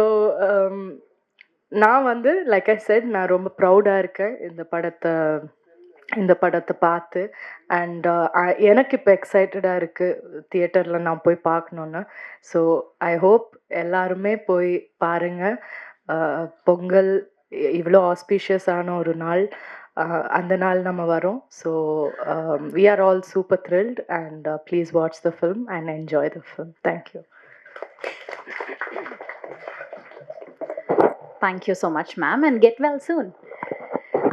நான் வந்து லைக் ஐ செட், நான் ரொம்ப ப்ரௌடாக இருக்கேன் இந்த படத்தை பார்த்து. அண்ட் எனக்கு இப்போ எக்ஸைட்டடாக இருக்குது தியேட்டரில் நான் போய் பார்க்கணுன்னு. ஸோ ஐ ஹோப் எல்லாருமே போய் பாருங்கள். பொங்கல் இவ்வளோ ஆஸ்பீஷியஸான ஒரு நாள், அந்த நாள் நம்ம வரோம். So we are all super thrilled, and please watch the film and enjoy the film. Thank you. Thank you so much, ma'am, and get well soon.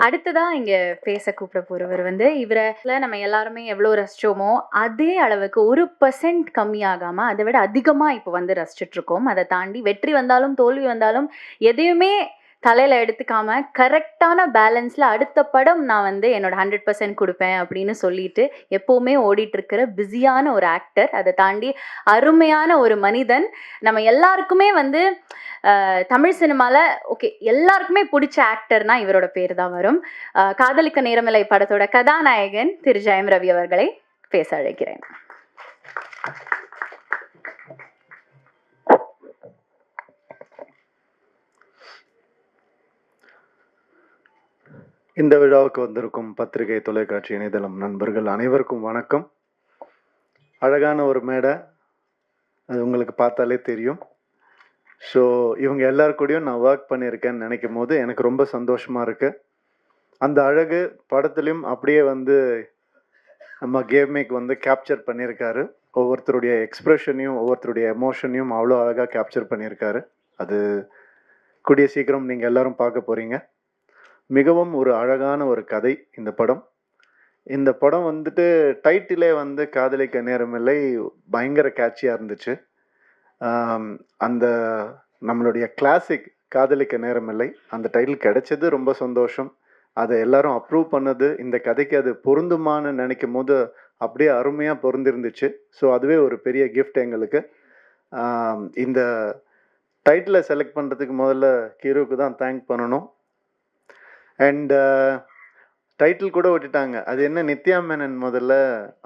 அடுத்ததா இங்க பேச கூப்பிட போறவர் வந்து இவரை நம்ம எல்லாருமே எவ்வளோ ரசிச்சோமோ அதே அளவுக்கு 1% கம்மியாகாம அதை விட அதிகமா இப்போ வந்து ரசிச்சுட்டு இருக்கோம். அதை தாண்டி வெற்றி வந்தாலும் தோல்வி வந்தாலும் எதையுமே தலையில எடுத்துக்காம கரெக்டான பேலன்ஸ்ல அடுத்த படம் நான் வந்து என்னோட 100% கொடுப்பேன் அப்படின்னு சொல்லிட்டு எப்பவுமே ஓடிட்டு இருக்கிற பிஸியான ஒரு ஆக்டர், அதை தாண்டி அருமையான ஒரு மனிதன். நம்ம எல்லாருக்குமே வந்து தமிழ் சினிமால ஓகே எல்லாருக்குமே பிடிச்ச ஆக்டர்னா இவரோட பேர் தான் வரும். காதலிக்க நேரமில்லை படத்தோட கதாநாயகன் திரு ஜெயம் ரவி அவர்களை பேச அழைக்கிறேன். இந்த விழாவுக்கு வந்திருக்கும் பத்திரிகை, தொலைக்காட்சி, இணையதளம் நண்பர்கள் அனைவருக்கும் வணக்கம். அழகான ஒரு மேடை, அது உங்களுக்கு பார்த்தாலே தெரியும். ஸோ இவங்க எல்லாருக்கூடையும் நான் ஒர்க் பண்ணியிருக்கேன்னு நினைக்கும் போது எனக்கு ரொம்ப சந்தோஷமாக இருக்குது. அந்த அழகு படத்துலையும் அப்படியே வந்து நம்ம கேமேக் வந்து கேப்சர் பண்ணியிருக்காரு. ஒவ்வொருத்தருடைய எக்ஸ்ப்ரெஷனையும் ஒவ்வொருத்தருடைய எமோஷனையும் அவ்வளோ அழகாக கேப்சர் பண்ணியிருக்காரு. அது கூடிய சீக்கிரம் நீங்கள் எல்லோரும் பார்க்க போகிறீங்க. மிகவும் ஒரு அழகான ஒரு கதை இந்த படம். இந்த படம் வந்துட்டு டைட்டிலே வந்து காதலிக்க நேரமில்லை பயங்கர கேட்சியாக இருந்துச்சு. அந்த நம்மளுடைய கிளாசிக் காதலிக்க நேரமில்லை அந்த டைட்டில் கிடைச்சது ரொம்ப சந்தோஷம். அதை எல்லாரும் அப்ரூவ் பண்ணது, இந்த கதைக்கு அது பொருந்துமான்னு நினைக்கும் போது அப்படியே அருமையாக பொருந்திருந்துச்சு. ஸோ அதுவே ஒரு பெரிய கிஃப்ட் எங்களுக்கு. இந்த டைட்டிலை செலக்ட் பண்ணுறதுக்கு முதல்ல ஹீரோவுக்கு தான் தேங்க் பண்ணணும். அண்ட் டைட்டில் கூட விட்டுட்டாங்க, அது என்ன நித்யா மேனன் முதல்ல,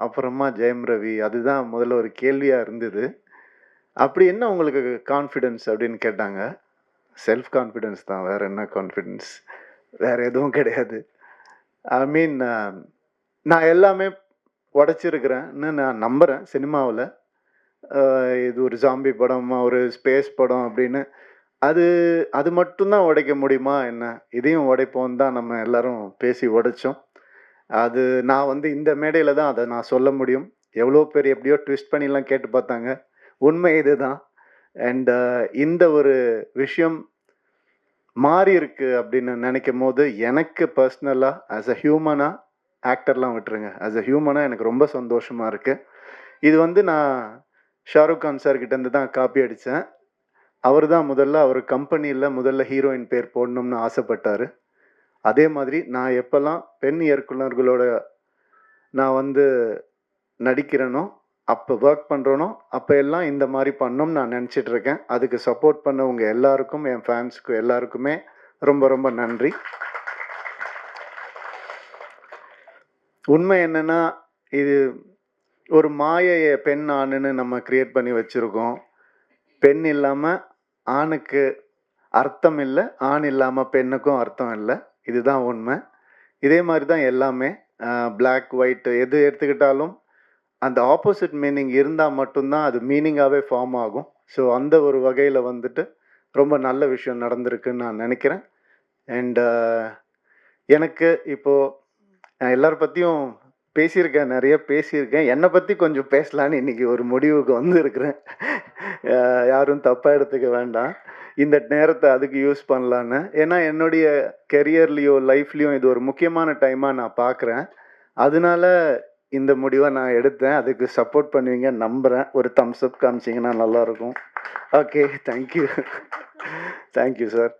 அப்புறமா ஜெயம் ரவி, அதுதான் முதல்ல ஒரு கேள்வியாக இருந்தது. அப்படி என்ன உங்களுக்கு கான்ஃபிடென்ஸ் அப்படின்னு கேட்டாங்க. செல்ஃப் கான்ஃபிடென்ஸ் தான், வேறு என்ன கான்ஃபிடென்ஸ், வேறு எதுவும் கிடையாது. ஐ மீன் நான் எல்லாமே உடைச்சிருக்கிறேன்னு நான் நம்புகிறேன் சினிமாவில். இது ஒரு ஜாம்பி படம், ஒரு ஸ்பேஸ் படம் அப்படின்னு. அது அது மட்டும்தான் உடைக்க முடியுமா என்ன? இதையும் உடைப்போம் தான் நம்ம எல்லாரும் பேசி உடைச்சோம். அது நான் வந்து இந்த மேடையில் தான் அதை நான் சொல்ல முடியும். எவ்வளோ பேர் எப்படியோ ட்விஸ்ட் பண்ணிலாம் கேட்டு பார்த்தாங்க. உண்மை இதுதான். அண்ட் இந்த ஒரு விஷயம் மாறி இருக்கு அப்படின்னு நினைக்கும் போது எனக்கு பர்சனலாக ஆஸ் அ ஹியூமனாக, ஆக்டர்லாம் விட்டுருங்க, ஆஸ் அ ஹியூமனாக எனக்கு ரொம்ப சந்தோஷமாக இருக்குது. இது வந்து நான் ஷாருக் கான் சார்கிட்டேருந்து தான் காப்பி அடித்தேன். அவர் தான் அவர் கம்பெனியில் முதல்ல ஹீரோயின் பேர் போடணும்னு ஆசைப்பட்டார். அதே மாதிரி நான் எப்போல்லாம் பெண் இயக்குனர்களோட நான் வந்து நடிக்கிறேனோ, அப்போ ஒர்க் பண்ணுறேனோ, அப்போ எல்லாம் இந்த மாதிரி பண்ணணும்னு நான் நினச்சிட்டு இருக்கேன். அதுக்கு சப்போர்ட் பண்ணவங்க எல்லாருக்கும், என் ஃபேன்ஸுக்கு எல்லாருக்குமே ரொம்ப ரொம்ப நன்றி. உண்மை என்னென்னா, இது ஒரு மாயையை பெண் ஆணுன்னு நம்ம கிரியேட் பண்ணி வச்சுருக்கோம். பெண் இல்லாமல் ஆணுக்கு அர்த்தம் இல்லை, ஆண் இல்லாமல் பெண்ணுக்கும் அர்த்தம் இல்லை. இதுதான் உண்மை. இதே மாதிரி தான் எல்லாமே பிளாக் ஒயிட் எது எடுத்துக்கிட்டாலும் அந்த ஆப்போசிட் மீனிங் இருந்தால் மட்டும்தான் அது மீனிங்காகவே ஃபார்ம் ஆகும். ஸோ அந்த ஒரு வகையில் வந்துட்டு ரொம்ப நல்ல விஷயம் நடந்திருக்குன்னு நான் நினைக்கிறேன். அண்ட் எனக்கு இப்போது நான் எல்லார பற்றியும் பேசியிருக்கேன், நிறைய பேசியிருக்கேன். என்னை பற்றி கொஞ்சம் பேசலான்னு இன்றைக்கி ஒரு முடிவுக்கு வந்துருக்கிறேன். யாரும் தப்பாக எடுத்துக்க வேண்டாம். இந்த நேரத்தை அதுக்கு யூஸ் பண்ணலான்னு. ஏன்னா என்னுடைய கெரியர்லேயோ லைஃப்லேயும் இது ஒரு முக்கியமான டைமாக நான் பார்க்குறேன். அதனால இந்த முடிவை நான் எடுத்தேன். அதுக்கு சப்போர்ட் பண்ணுவீங்க நம்புகிறேன். ஒரு தம்ஸ் அப் காமிச்சிங்கன்னா நல்லாயிருக்கும். Okay, thank you. Thank you sir.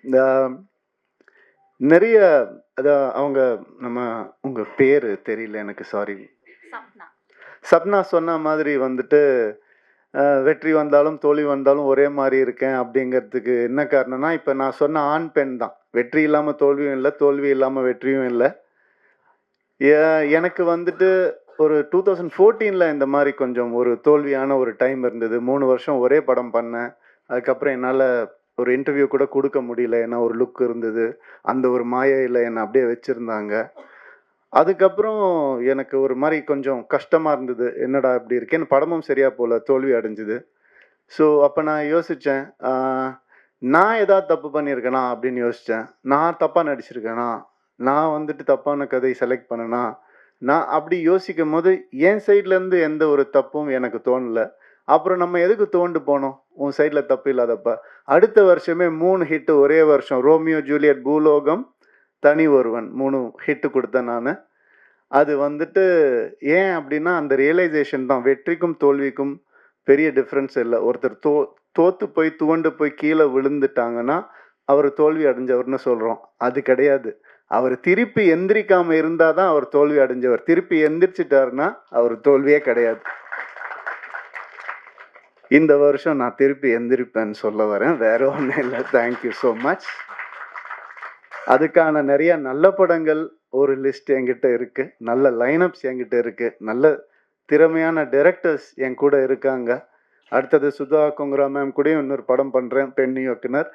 இந்த நிறைய அதான் அவங்க நம்ம உங்கள் பேர் தெரியல எனக்கு, சாரி. சப்னா சொன்ன மாதிரி வந்துட்டு வெற்றி வந்தாலும் தோல்வி வந்தாலும் ஒரே மாதிரி இருக்கேன் அப்படிங்கிறதுக்கு என்ன காரணம்னா, இப்போ நான் சொன்ன ஆண் பெண் தான். வெற்றி இல்லாமல் தோல்வியும் இல்லை, தோல்வி இல்லாமல் வெற்றியும் இல்லை. எனக்கு வந்துட்டு ஒரு 2014 இந்த மாதிரி கொஞ்சம் ஒரு தோல்வியான ஒரு டைம் இருந்தது. 3 வருஷம் ஒரே படம் பண்ணேன். அதுக்கப்புறம் என்னால் ஒரு இன்டர்வியூ கூட கொடுக்க முடியல. ஏன்னா ஒரு லுக் இருந்தது. அந்த ஒரு மாயையில் என்னை அப்படியே வச்சுருந்தாங்க. அதுக்கப்புறம் எனக்கு ஒரு மாதிரி கொஞ்சம் கஷ்டமாக இருந்தது. என்னடா இப்படி இருக்கேன்னு. படமும் சரியாக போகல, தோல்வி அடைஞ்சுது. ஸோ அப்போ நான் யோசித்தேன், நான் ஏதாவது தப்பு பண்ணியிருக்கேனா அப்படின்னு யோசித்தேன். நான் தப்பாக நடிச்சிருக்கேனா, நான் வந்துட்டு தப்பான கதை செலக்ட் பண்ணனா, நான் அப்படி யோசிக்கும் போது என் சைட்லேருந்து எந்த ஒரு தப்பும் எனக்கு தோணலை. அப்புறம் நம்ம எதுக்கு தோண்டு போனோம், உன் சைடில் தப்பு இல்லாதப்ப. அடுத்த வருஷமே 3 ஹிட்டு ஒரே வருஷம். ரோமியோ ஜூலியட், பூலோகம், தனி ஒருவன் 3 ஹிட்டு கொடுத்தேன் நான். அது வந்துட்டு ஏன் அப்படின்னா அந்த ரியலைசேஷன் தான். வெற்றிக்கும் தோல்விக்கும் பெரிய டிஃப்ரென்ஸ் இல்லை. ஒருத்தர் தோற்று போய் துவண்டு போய் கீழே விழுந்துட்டாங்கன்னா அவர் தோல்வி அடைஞ்சவர்னு சொல்கிறோம். அது கிடையாது. அவர் திருப்பி எந்திரிக்காமல் இருந்தால் தான் அவர் தோல்வி அடைஞ்சவர். திருப்பி எந்திரிச்சிட்டாருன்னா அவர் தோல்வியே கிடையாது. இந்த வருஷம் நான் திருப்பி எந்திரிப்பேன்னு சொல்ல வரேன், வேற ஒன்றும் இல்லை. Thank you so much. அதுக்கான நிறைய நல்ல படங்கள் ஒரு லிஸ்ட் என்கிட்ட இருக்குது. நல்ல லைனப்ஸ் என்கிட்ட இருக்குது. நல்ல திறமையான டைரக்டர்ஸ் என் கூட இருக்காங்க. அடுத்தது சுதா கொங்குரா மேம் கூட இன்னொரு படம் பண்ணுறேன், பெண் இயக்குனர்.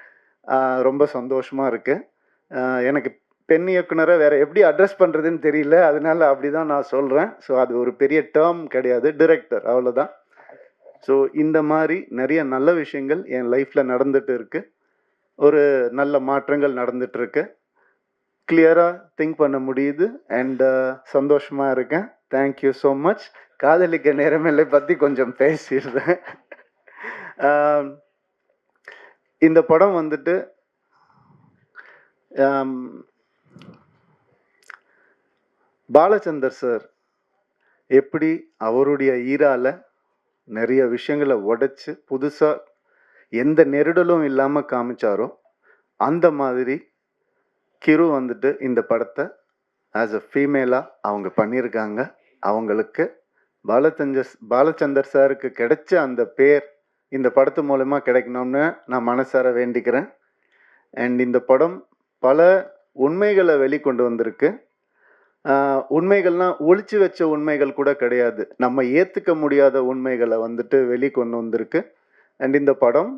ரொம்ப சந்தோஷமாக இருக்குது. எனக்கு பெண் இயக்குனரை வேறு எப்படி அட்ரஸ் பண்ணுறதுன்னு தெரியல, அதனால அப்படி தான் நான் சொல்கிறேன். ஸோ அது ஒரு பெரிய டேர்ம் கிடையாது, டிரெக்டர், அவ்வளோதான். ஸோ இந்த மாதிரி நிறைய நல்ல விஷயங்கள் என் லைஃப்பில் நடந்துட்டு இருக்கு. ஒரு நல்ல மாற்றங்கள் நடந்துட்டுருக்கு. கிளியராக திங்க் பண்ண முடியுது. அண்ட் சந்தோஷமாக இருக்கேன். Thank you so much. காதலிக்க நேரமில்லை பற்றி கொஞ்சம் பேசிடுறேன். இந்த படம் வந்துட்டு பாலச்சந்தர் சார் எப்படி அவருடைய ஈரால நிறைய விஷயங்களை உடைச்சு புதுசாக எந்த நெருடலும் இல்லாமல் காமிச்சாரோ, அந்த மாதிரி கிரு வந்துட்டு இந்த படத்தை ஆஸ் அ ஃபீமேலாக அவங்க பண்ணியிருக்காங்க. அவங்களுக்கு பாலச்சந்தர் சாருக்கு கிடைச்ச அந்த பேர் இந்த படத்து மூலமா கிடைக்கணும்னு நான் மனசார வேண்டிக்கிறேன். அண்ட் இந்த படம் பல உண்மைகளை வெளிக்கொண்டு வந்திருக்கு. உண்மைகள்லாம் ஒளிச்சு வச்ச உண்மைகள் கூட கிடையாது, நம்ம ஏற்றுக்க முடியாத உண்மைகளை வந்துட்டு வெளிக்கொண்டு வந்திருக்கு. அண்ட் இந்த படம்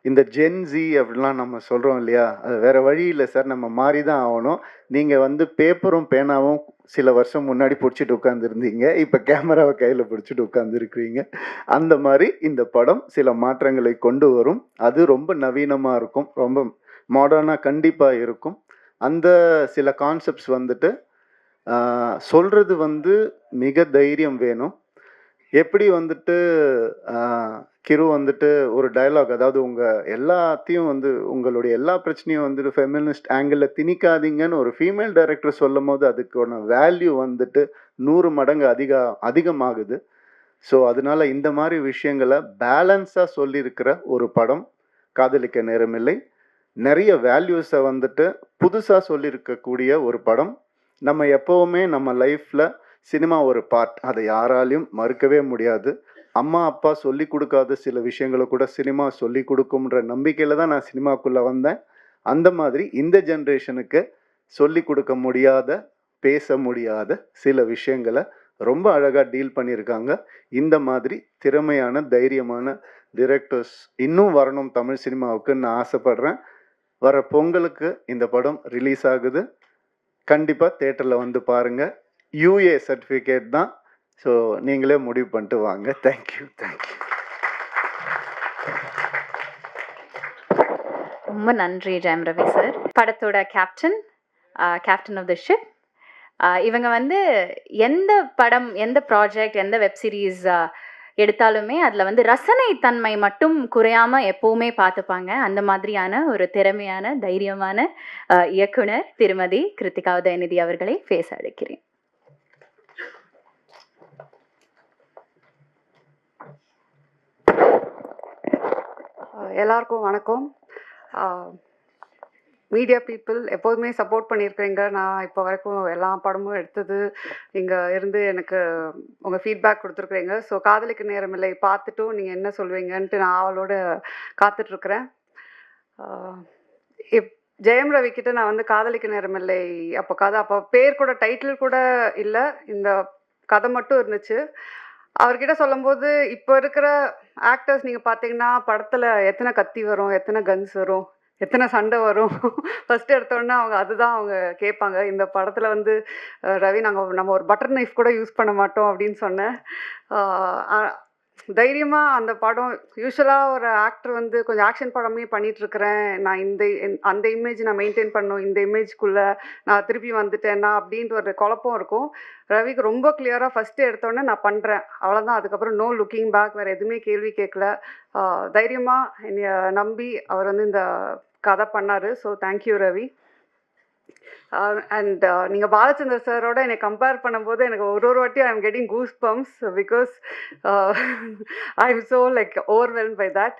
இந்த ஜென்ஸி அப்படிலாம் நம்ம சொல்கிறோம் இல்லையா, அது வேறு வழி இல்லை சார், நம்ம மாறி தான் ஆகணும். நீங்கள் வந்து பேப்பரும் பேனாவும் சில வருஷம் முன்னாடி பிடிச்சிட்டு உட்காந்துருந்தீங்க, இப்போ கேமராவை கையில் பிடிச்சிட்டு உட்காந்துருக்குறீங்க. அந்த மாதிரி இந்த படம் சில மாற்றங்களை கொண்டு வரும். அது ரொம்ப நவீனமாக இருக்கும், ரொம்ப மாடர்னாக கண்டிப்பாக இருக்கும். அந்த சில கான்செப்ட்ஸ் வந்துட்டு சொல்கிறது வந்து மிக தைரியம் வேணும். எப்படி வந்துட்டு கிரு வந்துட்டு ஒரு டயலாக், அதாவது உங்கள் எல்லாத்தையும் வந்து உங்களுடைய எல்லா பிரச்சனையும் வந்துட்டு ஃபெமினிஸ்ட் ஆங்கிளில் திணிக்காதீங்கன்னு ஒரு ஃபீமேல் டைரக்டர் சொல்லும் போது அதுக்கான வேல்யூ வந்துட்டு 100 மடங்கு அதிகமாகுது. ஸோ அதனால இந்த மாதிரி விஷயங்களை பேலன்ஸாக சொல்லியிருக்கிற ஒரு படம் காதலிக்க நேரமில்லை. நிறைய வேல்யூஸை வந்துட்டு புதுசாக சொல்லியிருக்கக்கூடிய ஒரு படம். நம்ம எப்போவுமே நம்ம லைஃப்பில் சினிமா ஒரு பார்ட், அதை யாராலையும் மறுக்கவே முடியாது. அம்மா அப்பா சொல்லி கொடுக்காத சில விஷயங்களை கூட சினிமா சொல்லி கொடுக்கும்ன்ற நம்பிக்கையில் தான் நான் சினிமாக்குள்ளே வந்தேன். அந்த மாதிரி இந்த ஜென்ரேஷனுக்கு சொல்லி கொடுக்க முடியாத, பேச முடியாத சில விஷயங்களை ரொம்ப அழகாக டீல் பண்ணியிருக்காங்க. இந்த மாதிரி திறமையான தைரியமான டிரெக்டர்ஸ் இன்னும் வரணும் தமிழ் சினிமாவுக்குன்னு நான் ஆசைப்படுறேன். வர பொங்கலுக்கு இந்த படம் ரிலீஸ் ஆகுது. கண்டிப்பாக தேட்டரில் வந்து பாருங்கள். யூஏ சர்டிஃபிகேட் தான். ஸோ நீங்களே முடிவு பண்ணிட்டு வாங்க. தேங்க்யூ. ரொம்ப நன்றி ஜெயம் ரவி சார். படத்தோட கேப்டன் ஆஃப் த ஷிப். இவங்க வந்து எந்த படம், எந்த ப்ராஜெக்ட், எந்த வெப் சீரிஸ் எடுத்தாலுமே அதில் வந்து ரசனை தன்மை மட்டும் குறையாமல் எப்போவுமே பார்த்துப்பாங்க. அந்த மாதிரியான ஒரு திறமையான தைரியமான இயக்குனர் திருமதி கிருத்திகா உதயநிதி அவர்களை பேச அழைக்கிறேன். எல்லாருக்கும் வணக்கம். மீடியா பீப்புள் எப்போதுமே சப்போர்ட் பண்ணியிருக்கிறீங்க. நான் இப்போ வரைக்கும் எல்லா படமும் எடுத்தது இங்கே இருந்து எனக்கு உங்கள் ஃபீட்பேக் கொடுத்துருக்குறீங்க. ஸோ காதலிக்க நேரமில்லை பார்த்துட்டும் நீங்கள் என்ன சொல்லுவீங்கன்ட்டு நான் அவளோட காத்துட்ருக்குறேன். ஜெயம் ரவி கிட்ட நான் வந்து காதலிக்க நேரமில்லை அப்போ பேர் கூட டைட்டில் கூட இல்லை, இந்த கதை மட்டும் இருந்துச்சு. அவர்கிட்ட சொல்லும்போது இப்போ இருக்கிற ஆக்டர்ஸ் நீங்கள் பார்த்தீங்கன்னா படத்தில் எத்தனை கத்தி வரும், எத்தனை கன்ஸ் வரும், எத்தனை சண்டை வரும், ஃபஸ்ட்டு எடுத்தோடனே அதுதான் அவங்க கேட்பாங்க. இந்த படத்தில் வந்து ரவி நம்ம ஒரு பட்டர் நைஃப் கூட யூஸ் பண்ண மாட்டோம் அப்படின்னு சொன்னேன். தைரியமாக அந்த படம், யூஸ்வலாக ஒரு ஆக்டர் வந்து கொஞ்சம் ஆக்ஷன் படமே பண்ணிகிட்ருக்கிறேன், நான் அந்த இமேஜ் நான் மெயின்டைன் பண்ணணும், இந்த இமேஜ்க்குள்ளே நான் திருப்பி வந்துட்டேன்னா அப்படின்ற ஒரு குழப்பம் இருக்கும். ரவிக்கு ரொம்ப கிளியராக ஃபஸ்ட்டு எடுத்தோடனே நான் பண்ணுறேன், அவ்வளோதான். அதுக்கப்புறம் நோ லுக்கிங் பேக், வேறு எதுவுமே கேள்வி கேட்கல. தைரியமாக என்னை நம்பி அவர் வந்து இந்த கதை பண்ணார். So thank you Ravi. அண்ட் நீங்கள் பாலச்சந்தர் சாரோட என்னை கம்பேர் பண்ணும்போது எனக்கு ஒரு வாட்டி I am getting goosebumps because I am so like overwhelm by that.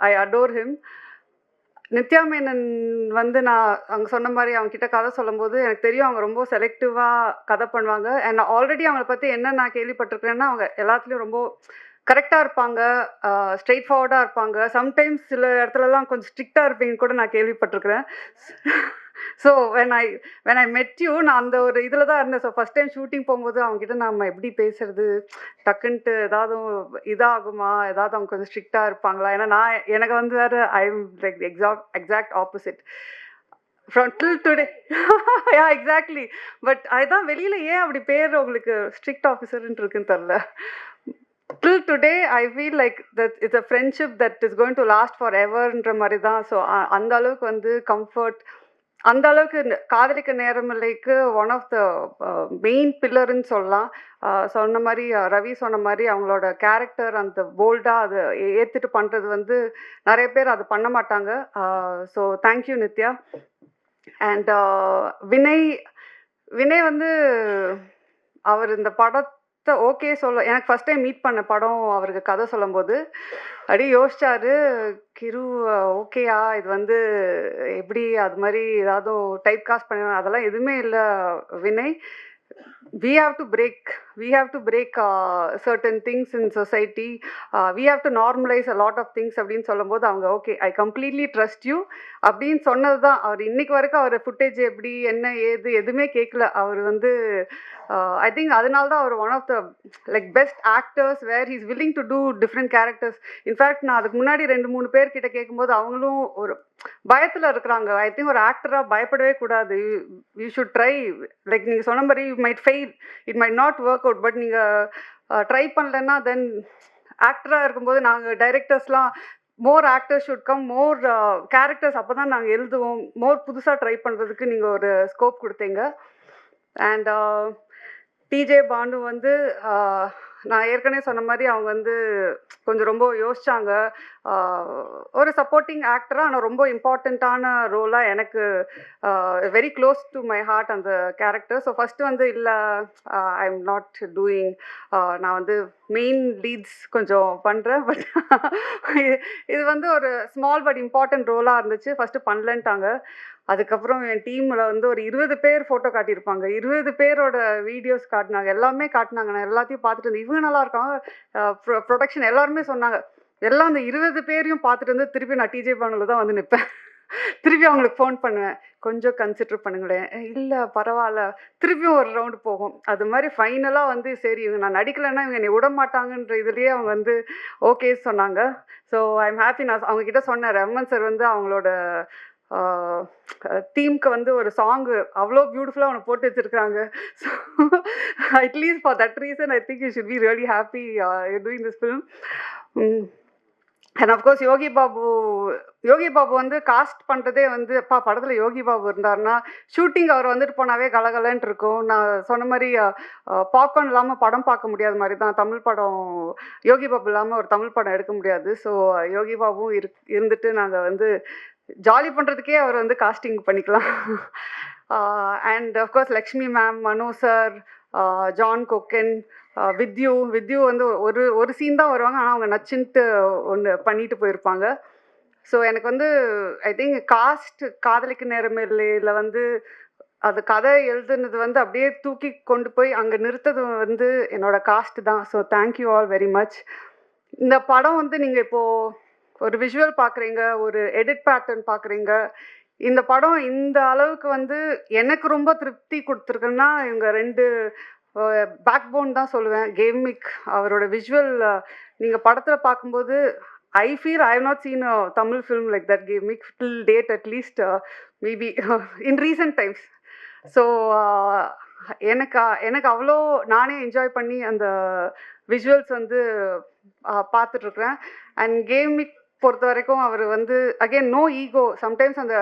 I adore him. Nithya Menon வந்து நான் அவங்க சொன்ன மாதிரி அவங்கக்கிட்ட கதை சொல்லும்போது எனக்கு தெரியும் அவங்க ரொம்ப செலக்டிவாக கதை பண்ணுவாங்க. அண்ட் ஆல்ரெடி அவங்கள பற்றி என்ன நான் கேள்விப்பட்டிருக்கிறேன்னா அவங்க எல்லாத்துலேயும் ரொம்ப கரெக்டாக இருப்பாங்க, ஸ்ட்ரெயிட் ஃபார்வர்டாக இருப்பாங்க. சம்டைம்ஸ் சில இடத்துலலாம் கொஞ்சம் ஸ்ட்ரிக்டாக இருப்பீங்கன்னு கூட நான் கேள்விப்பட்டிருக்கிறேன். ஸோ வென் ஐ மெட் யூ, நான் அந்த ஒரு இதில் தான் இருந்தேன். ஸோ ஃபஸ்ட் டைம் ஷூட்டிங் போகும்போது அவங்ககிட்ட நம்ம எப்படி பேசுறது, டக்குன்ட்டு ஏதாவது இதாகுமா, ஏதாவது அவங்க கொஞ்சம் ஸ்ட்ரிக்டாக இருப்பாங்களா, ஏன்னா எனக்கு வந்து வேறு I am like exact opposite from till today. Yeah exactly. But அதுதான் வெளியில் ஏன் அப்படி பேர் உங்களுக்கு ஸ்ட்ரிக்ட் ஆஃபீஸர்ன்ட்டு இருக்குன்னு தெரில. Till today I feel like that it's a friendship that is going to last foreverன்ற மாதிரி தான். ஸோ அந்த அளவுக்கு வந்து கம்ஃபர்ட், அந்த அளவுக்கு காதலிக்க நேரமில்லைக்கு ஒன் ஆஃப் த மெயின் பில்லர்ன்னு சொல்லலாம். சொன்ன மாதிரி ரவி சொன்ன மாதிரி அவங்களோட கேரக்டர் அந்த போல்டாக அதை ஏற்றுட்டு பண்ணுறது வந்து நிறைய பேர் அது பண்ண மாட்டாங்க. So thank you Nithya. And Vinay வந்து அவர் இந்த படத்தை ஓகே எனக்கு ஃபஸ்ட் டைம் மீட் பண்ண படம் அவருக்கு கதை சொல்லும்போது அப்படியே யோசிச்சாரு, கிரு ஓகேயா இது வந்து எப்படி அது மாதிரி ஏதாவது டைப் காஸ்ட் பண்ண, அதெல்லாம் எதுவுமே இல்லை Vinay. we have to break certain things in society. We have to normalize a lot of things அப்படின்னு சொல்லும்போது அவங்க okay I completely trust you அப்படின்னு சொன்னது தான். அவர் இன்னைக்கு வரைக்கும் அவர் ஃபுட்டேஜ் எப்படி என்ன ஏது எதுவுமே கேட்கல. அவர் வந்து ஐ திங்க் அதனால தான் அவர் one of the like best actors where he's willing to do different characters. In fact நான் அதுக்கு முன்னாடி 2-3 பேர்கிட்ட கேட்கும்போது அவங்களும் ஒரு பயத்தில் இருக்கிறாங்க. ஐ திங்க் ஒரு ஆக்டராக பயப்படவே கூடாது. You should try. லைக் நீங்கள் சொன்ன மாதிரி you might fail, it might not work out. But நீங்கள் ட்ரை பண்ணலன்னா தென் ஆக்டராக இருக்கும்போது நாங்கள் டைரக்டர்ஸ்லாம் more actors should come, more characters அப்போ தான் நாங்கள் எழுதுவோம். மோர் புதுசாக ட்ரை பண்ணுறதுக்கு நீங்கள் ஒரு ஸ்கோப் கொடுத்தீங்க. அண்ட் டிஜே பானு வந்து நான் ஏற்கனவே சொன்ன மாதிரி அவங்க வந்து கொஞ்சம் ரொம்ப யோசிச்சாங்க. ஒரு சப்போர்ட்டிங் ஆக்டராக ஆனால் ரொம்ப இம்பார்ட்டண்ட்டான ரோலாக எனக்கு very close to my heart அந்த கேரக்டர். ஸோ ஃபஸ்ட்டு வந்து இல்லை ஐ எம் நாட் டூயிங், நான் வந்து மெயின் லீட்ஸ் கொஞ்சம் பண்ணுறேன். பட் இது வந்து ஒரு ஸ்மால் பட் இம்பார்ட்டன்ட் ரோலாக இருந்துச்சு. ஃபஸ்ட்டு பண்ணலன்ட்டாங்க. அதுக்கப்புறம் என் டீமில் வந்து ஒரு 20 பேர் ஃபோட்டோ காட்டியிருப்பாங்க. 20 பேரோட வீடியோஸ் காட்டினாங்க, எல்லாமே காட்டினாங்க. நான் எல்லாத்தையும் பார்த்துட்டு இருந்தேன். இவங்க நல்லா இருக்காங்க, ப்ரொடக்ஷன் எல்லாருமே சொன்னாங்க. எல்லாம் அந்த 20 பேரையும் பார்த்துட்டு வந்து திருப்பி நான் டிஜே பானுல தான் வந்து நிற்பேன். திருப்பி அவங்களுக்கு ஃபோன் பண்ணுவேன், கொஞ்சம் கன்சிடர் பண்ணுங்களேன். இல்லை பரவாயில்ல, திருப்பியும் ஒரு ரவுண்டு போகும். அது மாதிரி ஃபைனலாக வந்து சரி இவங்க நான் நடிக்கலைன்னா இவங்க என்னை விட மாட்டாங்கன்ற இதுலேயே அவங்க வந்து ஓகே சொன்னாங்க. So I am happy. நான் அவங்கக்கிட்ட சொன்னேன், ரமன் சார் வந்து அவங்களோட தீம்க்கு வந்து ஒரு சாங்கு அவ்வளோ பியூட்டிஃபுல்லாக அவனை போட்டு வச்சுருக்காங்க. So at least for that reason I think you should be really happy doing this film. And of course Yogi Babu வந்து காஸ்ட் பண்ணுறதே வந்து படத்தில் யோகி பாபு இருந்தாருன்னா ஷூட்டிங் அவர் வந்துட்டு போனாவே கலகலன்ட்டு இருக்கும். நான் சொன்ன மாதிரி பாப்கார்ன் இல்லாமல் படம் பார்க்க முடியாத மாதிரி தான் தமிழ் படம். யோகி பாபு இல்லாமல் ஒரு தமிழ் படம் எடுக்க முடியாது. ஸோ யோகி பாபுவும் இருந்துட்டு நாங்கள் வந்து ஜாலி பண்ணுறதுக்கே அவர் வந்து காஸ்டிங் பண்ணிக்கலாம். And of course Lakshmi ma'am, Mano sir, John Kokken, with you வந்து ஒரு சீன் தான் வருவாங்க. ஆனால் அவங்க நச்சுன்ட்டு ஒன்று பண்ணிட்டு போயிருப்பாங்க. ஸோ எனக்கு வந்து ஐ திங்க் காதலிக்கு நேரமே இல்லை வந்து அது கதை எழுதுனது வந்து அப்படியே தூக்கி கொண்டு போய் அங்கே நிறுத்தது வந்து என்னோட காஸ்ட் தான். So thank you all very much. இந்த படம் வந்து நீங்கள் இப்போது ஒரு விஷுவல் பார்க்குறீங்க, ஒரு எடிட் பேட்டர்ன் பார்க்குறீங்க. இந்த படம் இந்த அளவுக்கு வந்து எனக்கு ரொம்ப திருப்தி கொடுத்துருக்குன்னா இவங்க 2 பேக் போன் தான் சொல்லுவேன். கேமிக் அவரோட விஷுவல் நீங்கள் படத்தில் பார்க்கும்போது I feel I have not seen a Tamil film like that Gavemic till date, at least maybe in recent times. So எனக்கு அவ்வளோ நானே என்ஜாய் பண்ணி அந்த விஷுவல்ஸ் வந்து பார்த்துட்ருக்குறேன். அண்ட் கேமிக் பொறுத்த வரைக்கும் அவர் வந்து அகெயின் நோ ஈகோ. சம்டைம்ஸ் அந்த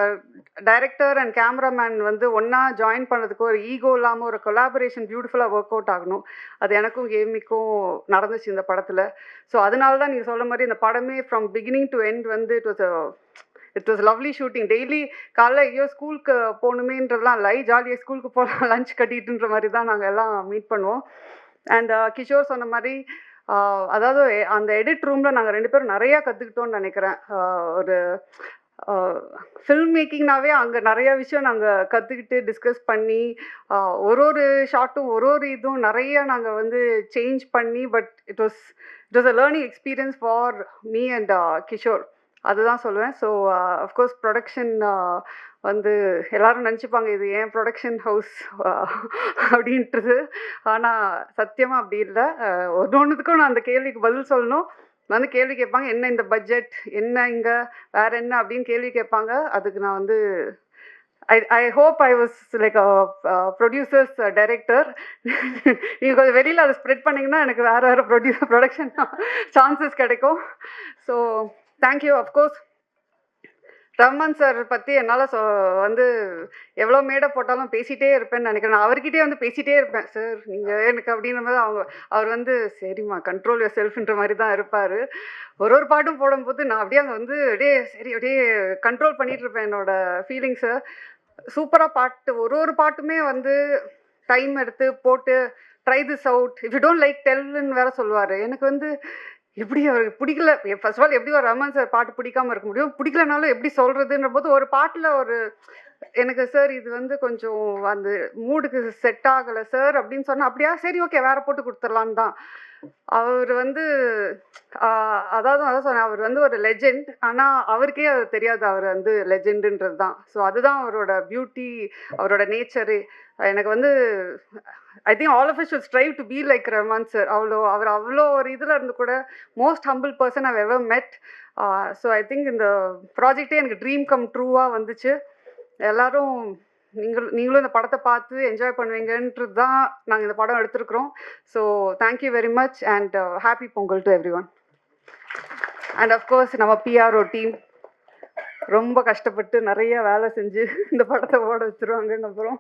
டைரக்டர் அண்ட் கேமராமேன் வந்து ஒன்றா ஜாயின் பண்ணுறதுக்கு ஒரு ஈகோ இல்லாமல் ஒரு கொலாபரேஷன் பியூட்டிஃபுல்லாக ஒர்க் அவுட் ஆகணும். அது எனக்கும் கேமிக்கும் நடந்துச்சு இந்த படத்தில். ஸோ அதனால தான் நீங்கள் சொல்ல மாதிரி இந்த படமே ஃப்ரம் பிகினிங் டு எண்ட் வந்து it was lovely shooting. Daily காலைல ஐயோ ஸ்கூலுக்கு போகணுமேன்றதுலாம் ஜாலியாக ஸ்கூலுக்கு போகலாம் லஞ்ச் கட்டிட்டுன்ற மாதிரி தான் நாங்கள் எல்லாம் மீட் பண்ணுவோம். அண்ட் கிஷோர் சொன்ன மாதிரி அதாவது அந்த எடிட் ரூமில் நாங்கள் 2 பேரும் நிறையா கற்றுக்கிட்டோன்னு நினைக்கிறேன். ஒரு ஃபில்ம் மேக்கிங்னாவே அங்கே நிறையா விஷயம் நாங்கள் கற்றுக்கிட்டு டிஸ்கஸ் பண்ணி ஒரு ஷார்ட்டும் ஒரு இதுவும் நிறையா நாங்கள் வந்து சேஞ்ச் பண்ணி but it was a learning experience for me and Kishore. அதுதான் சொல்லுவேன். ஸோ அஃப்கோர்ஸ் ப்ரொடக்ஷன் வந்து எல்லோரும் நினச்சிப்பாங்க இது ஏன் ப்ரொடக்ஷன் ஹவுஸ் அப்படின்றது. ஆனால் சத்தியமாக அப்படி இல்லை. ஒன்றுத்துக்கும் நான் அந்த கேள்விக்கு பதில் சொல்லணும். வந்து கேள்வி கேட்பாங்க, என்ன இந்த பட்ஜெட், என்ன இங்கே வேறு என்ன அப்படின்னு கேள்வி கேட்பாங்க. அதுக்கு நான் வந்து I hope I was like producers director. நீங்கள் கொஞ்சம் வெளியில் அதை ஸ்ப்ரெட் பண்ணிங்கன்னா எனக்கு வேறு ப்ரொடக்ஷன் சான்சஸ் கிடைக்கும். So thank you. Of course Raman sir பற்றி என்னால் வந்து எவ்வளோ மேடை போட்டாலும் பேசிகிட்டே இருப்பேன்னு நினைக்கிறேன். நான் அவர்கிட்டே வந்து பேசிகிட்டே இருப்பேன், சார் நீங்கள் எனக்கு அப்படின்ற மாதிரி அவர் வந்து சரிம்மா கண்ட்ரோல் யுவர் செல்ஃப்ன்ற மாதிரி தான் இருப்பார். ஒரு பாட்டும் போடும்போது நான் அப்படியே அங்கே வந்து அப்படியே கண்ட்ரோல் பண்ணிகிட்டு இருப்பேன் என்னோடய ஃபீலிங்ஸை. சூப்பராக பாட்டு ஒரு பாட்டுமே வந்து டைம் எடுத்து போட்டு try this out, if you don't like டெல்லுன்னு வேறு சொல்லுவார். எனக்கு வந்து எப்படி அவருக்கு பிடிக்கல, ஃபர்ஸ்ட் ஆஃப் ஆல் எப்படி ஒரு ரமன் சார் பாட்டு பிடிக்காம இருக்க முடியும்? பிடிக்கலனாலும் எப்படி சொல்றதுன்ற போது ஒரு பாட்டுல ஒரு எனக்கு சார் இது வந்து கொஞ்சம் அந்த மூடுக்கு செட் ஆகலை சார் அப்படின்னு சொன்னா, அப்படியா சரி ஓகே வேற போட்டு கொடுத்துடலான்னு தான். அவர் வந்து அதாவது அதான் சொன்னேன், அவர் வந்து ஒரு லெஜெண்ட். ஆனால் அவருக்கே அது தெரியாது அவர் வந்து லெஜெண்டுன்றது தான். ஸோ அதுதான் அவரோட பியூட்டி, அவரோட நேச்சரு. எனக்கு வந்து I think all of us should strive to be like Rahman sir. அவர் அவ்வளோ ஒரு இதில் இருந்து கூட most humble person I've ever met. So I think இந்த ப்ராஜெக்டே எனக்கு ட்ரீம் கம் ட்ரூவாக வந்துச்சு. எல்லாரும் நீங்களும் இந்த படத்தை பார்த்து என்ஜாய் பண்ணுவீங்கன்றது தான் நாங்கள் இந்த படம் எடுத்திருக்கிறோம். So thank you very much and happy Pongal to every one. And of course நம்ம பிஆர்ஓ டீம் ரொம்ப கஷ்டப்பட்டு நிறைய வேலை செஞ்சு இந்த படத்தை ஓட வச்சுருவாங்கன்னு அப்புறம்